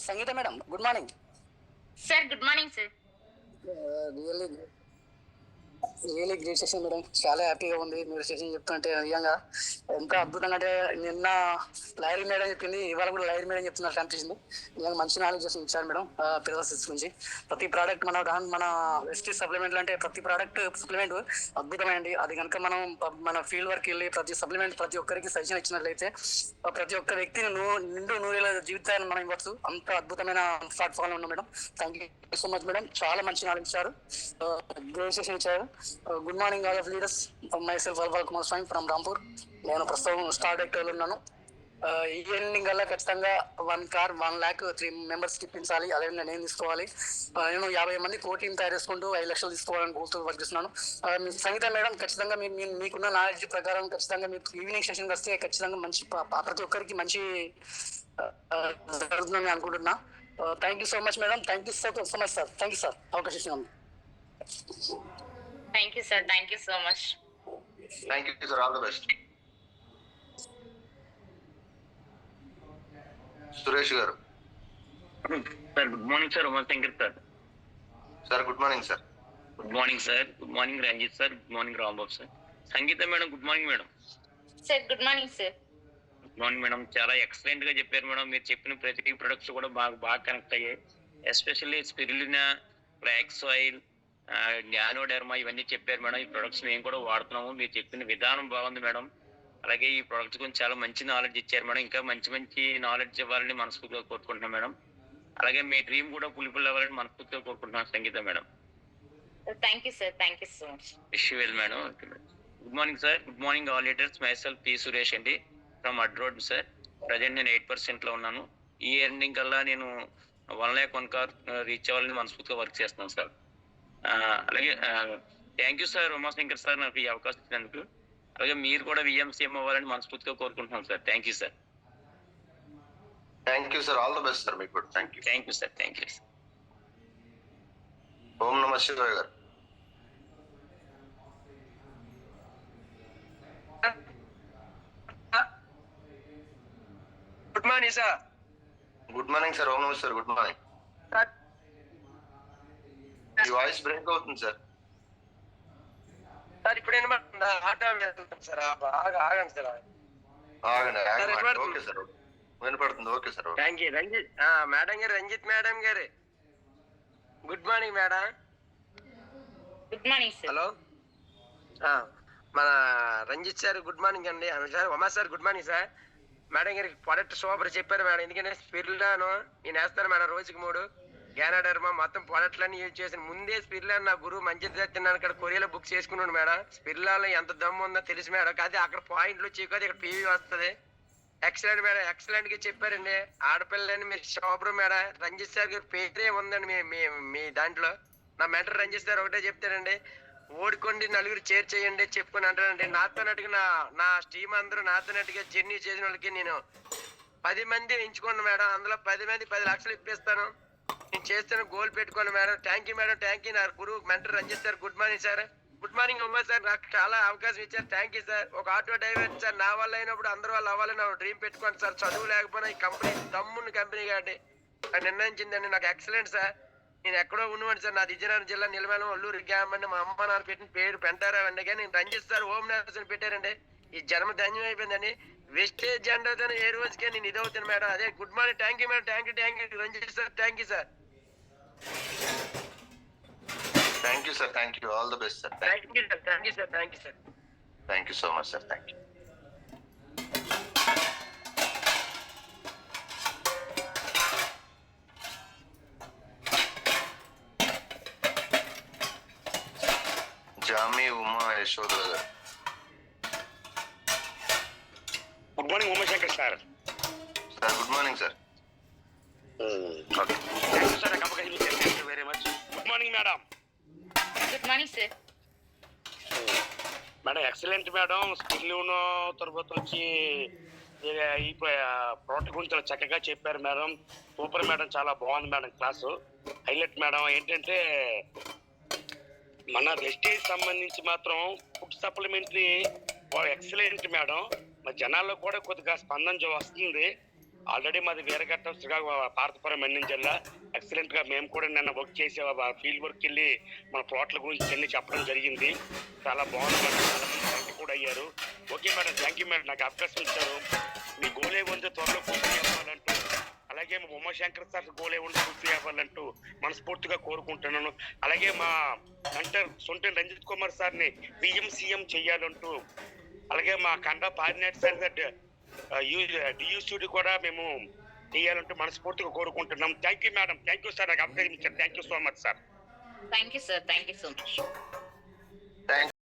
Sangeeta madam good morning. Sir good morning sir. Really great session madam. చాలా హ్యాపీగా ఉంది మీరు సెషన్ చెప్తుంటే. నిజంగా ఎంత అద్భుతంగా అంటే నిన్న లైరీ మేడం చెప్పింది, ఇవాళ కూడా లైరీ మేడం చెప్తున్నట్టు అనిపించింది. నిజంగా మంచి నాలెడ్జ్ ఇచ్చారు మేడం పెరాలసిస్ గురించి. ప్రతి ప్రోడక్ట్ మన ఎస్టీ సప్లిమెంట్లు అంటే ప్రతి ప్రోడక్ట్ సప్లిమెంట్ అద్భుతమైంది. అది కనుక మనం మన ఫీల్డ్ వర్క్ వెళ్ళి ప్రతి సప్లిమెంట్ ప్రతి ఒక్కరికి సజెషన్ ఇచ్చినట్లయితే ప్రతి ఒక్క వ్యక్తిని నిండు 100 జీవితాన్ని మనం ఇవ్వచ్చు. అంత అద్భుతమైన ప్లాట్ఫామ్ ఉన్నాం madam. Thank you so much madam. చాలా మంచి నాలెడ్జ్ ఇచ్చారు, గ్రేట్ సెషన్ ఇచ్చారు. Good morning all of leaders. Myself Alwal Kumaraswamy from Rampur. నేను ప్రస్తుతం స్టార్ డైరెక్టర్లో ఉన్నాను. ఈ ఎండింగ్ వల్ల ఖచ్చితంగా 1 car 1 lakh 3 members ఇప్పించాలి. అలాగే నేను తీసుకోవాలి. నేను 50 మంది టీం తయారు చేసుకుంటూ 5 లక్షలు తీసుకోవాలని గోల్తో వర్క్ చేస్తున్నాను. సంగీత మేడం ఖచ్చితంగా మీకున్న నాలెడ్జ్ ప్రకారం ఖచ్చితంగా మీరు ఈవినింగ్ సెషన్కి వస్తే ఖచ్చితంగా మంచి ప్రతి ఒక్కరికి మంచి జరుగుతుందని అనుకుంటున్నా. Thank you so much madam. Thank you so much sir. Thank you sir అవకాశం ఇచ్చినందుకు. Thank you sir, thank you so much. Thank you sir, all the best. Suresh గారు. Sir good morning sir. Umashankar sir. Sir good morning sir. Good morning sir. Good morning Ranjith sir. Good morning Rambabu sir. Sangeeta madam good morning madam. Sir good morning sir. Good morning madam. చాలా ఎక్సలెంట్ గా చెప్పారు మేడం. మీరు చెప్పిన ప్రతి ప్రొడక్ట్స్ కూడా బాగా కనెక్ట్ అయ్యాయి. ఎస్పెషల్లీ స్పిరులినా, ఫ్లాక్స్ ఆయిల్, జ్ఞానోడెర్మా ఇవన్నీ చెప్పారు మేడం. ఈ ప్రొడక్ట్స్ మేము కూడా వాడుతున్నాము. మీరు చెప్పిన విధానం బాగుంది మేడం. అలాగే ఈ ప్రొడక్ట్స్ గురించి చాలా మంచి నాలెడ్జ్ ఇచ్చారు మేడం. ఇంకా మంచి నాలెడ్జ్ ఇవ్వాలని మనస్ఫూర్తిగా కోరుకుంటున్నాం మేడం. అలాగే మీ డ్రీమ్ కూడా ఫుల్ఫిల్ అవ్వాలని మనస్ఫూర్తిగా కోరుకుంటున్నాం Sangeeta madam. Thank you sir, thank you so much. Wish you well madam. Good morning sir. Good morning all leaders. Myself P Suresh అండి ఫ్రమ్ అడ్ రోడ్ సార్. ప్రజెంట్ నేను 8% ఉన్నాను. ఈ ఎండింగ్ కల్లా నేను 1 lakh 1 car రీచ్ అవ్వాలని మనస్ఫూర్తిగా వర్క్ చేస్తున్నాను సార్. అలాగే thank you sir Umashankar sir నాకు ఈ అవకాశం ఇచ్చినందుకు. అలాగే మీరు కూడా విఎంసీఎం అవ్వాలని మనస్ఫూర్తిగా కోరుకుంటున్నాం sir. Thank you sir. Thank you sir, all the best sir. మీకు కూడా thank you. Thank you sir. Thank you. Om Namah Shivaya గారు. Good morning sir. Good morning sir. Om Namah sir. Good morning. మీ వాయిస్ బ్రేక్ అవుతుంది సార్. సార్ ఇప్పుడు ఆటో వెళ్తాను సార్. బాగా ఆగండి సార్. ఆగండి సార్, ఆగండి. వినపడుతుంది. ఓకే సార్, వినపడుతుంది. Okay sir, okay. Thank you. Madam గారు, రంజిత్ మేడం గారు, good morning madam. Good morning sir. Hello, మన రంజిత్ సార్ గుడ్ మార్నింగ్ అండి. Sir Uma sir good morning sir. Madam గారికి ప్రొడక్ట్ సూపర్ చెప్పారు మేడం. ఎందుకంటే స్పిరిలాను నేను వేస్తాను మేడం, రోజుకి 3 గ్యానాడర్మా మొత్తం ప్రొడక్ట్లన్నీ యూజ్ చేసిన ముందే స్పిరిలాన్ నా గురువు మంచిది తిన్నాను ఇక్కడ కొరియాలో బుక్ చేసుకున్నాడు మేడం. స్పిరిలాలో ఎంత దమ్ము ఉందో తెలుసు మేడం. కాదు అక్కడ పాయింట్లు చీకోదు, ఇక్కడ పీవీ వస్తుంది. ఎక్సలెంట్ మేడం, ఎక్సలెంట్ గా చెప్పారండి. ఆడపిల్లని మీరు షాపర్ మేడం. రంజిత్ సార్ గారి పేరే ఉందండి మీ దాంట్లో. నా మెంటర్ రంజిత్ సార్ ఒకటే చెప్తారండి, ఓడుకోండి నలుగురు చేయండి చెప్పుకొని అంటానండి. నాతోనట్టుగా నా టీం అందరూ నాతోనట్టుగా జర్నీ చేసిన వాళ్ళకి నేను 10 మంది ఎంచుకోండి మేడం. అందులో 10 మంది 10 లక్షలు ఇప్పిస్తాను. నేను చేస్తాను, గోల్ పెట్టుకోండి madam. Thank you madam, thank you. నా గురువు mentor Ranjith sir good morning sir. Good morning Uma sir. నాకు చాలా అవకాశం ఇచ్చారు, థ్యాంక్ యూ సార్. ఒక ఆటో డ్రైవర్ సార్, నా వల్ల అయినప్పుడు అందరూ వాళ్ళు అవ్వాలని నా డ్రీమ్ పెట్టుకోండి సార్. చదువు లేకపోయినా ఈ కంపెనీ దమ్మున్న కంపెనీ కాబట్టి నాకు నిర్ణయించిందండి. నాకు ఎక్సలెంట్ సార్. నేను ఎక్కడో ఉన్నవాడు సార్, నాది విజయనగరం జిల్లా నిలవేలం ఒల్లూరు గ్యామ్ అండి. మా అమ్మ నాన్న పెట్టిన పేరు పెంటారావు అండి. కానీ నేను రంజిత్ సార్ హోమ్ నర్స్ పెట్టారండి. ఈ జన్మ ధన్యం అయిపోయిందండి. వెస్టేజ్ జెండర్ ఏ రోజుకే నేను ఇది అవుతాను మేడం. అదే good morning, thank you madam, thank you Ranjit sir, thank you sir. Thank you sir, thank you. All the best sir. Thank you sir, thank you sir, thank you sir. Thank you so much sir, thank you. Jami Uma Yashoda garu. Good morning Umashankar sir. Sir good morning sir. Okay. Thank you sir, thank you very much. Good morning madam. Good morning sir. Madam excellent madam. Skill తర్వాత వచ్చి ఈ ప్రోడక్ట్ గురించి చాలా చక్కగా చెప్పారు మేడం. సూపర్ మేడం, చాలా బాగుంది మేడం క్లాసు. హైలైట్ మేడం ఏంటంటే మన వెస్టేజ్ సంబంధించి మాత్రం ఫుడ్ సప్లిమెంటరీ ఎక్సలెంట్ మేడం. మా జనాల్లో కూడా కొద్దిగా స్పందన వస్తుంది. ఆల్రెడీ మాది వీరఘట్టం పార్థపురం మన్యం జిల్లా. ఎక్సలెంట్ గా మేము కూడా నిన్న వర్క్ చేసే ఫీల్డ్ వర్క్ వెళ్ళి మన ప్లాట్ల గురించి అన్ని చెప్పడం జరిగింది. చాలా బాగుంది మేడం, చాలా మంది థ్యాంక్ కూడా అయ్యారు. Okay madam, thank you madam. నాకు అవకాశం ఇచ్చారు. మీ గోలే ఉంది త్వరలో పూర్తి అవ్వాలంటూ, అలాగే మా ఉమాశంకర్ సార్ గోలే ఉండి పూర్తి అవ్వాలంటూ మనస్ఫూర్తిగా కోరుకుంటున్నాను. అలాగే మా మెంటర్ సొంటెన్ రంజిత్ కుమార్ సార్ని సీఎం చెయ్యాలంటూ, అలాగే మా కండా పారినేట్ సార్ డియూసీడీ కూడా మేము చేయాలంటూ మనస్ఫూర్తిగా కోరుకుంటున్నాం. Thank you madam, thank you sir. నాకు అవకాశం ఇచ్చారు. Thank you so much sir. Thank you sir, thank you so much.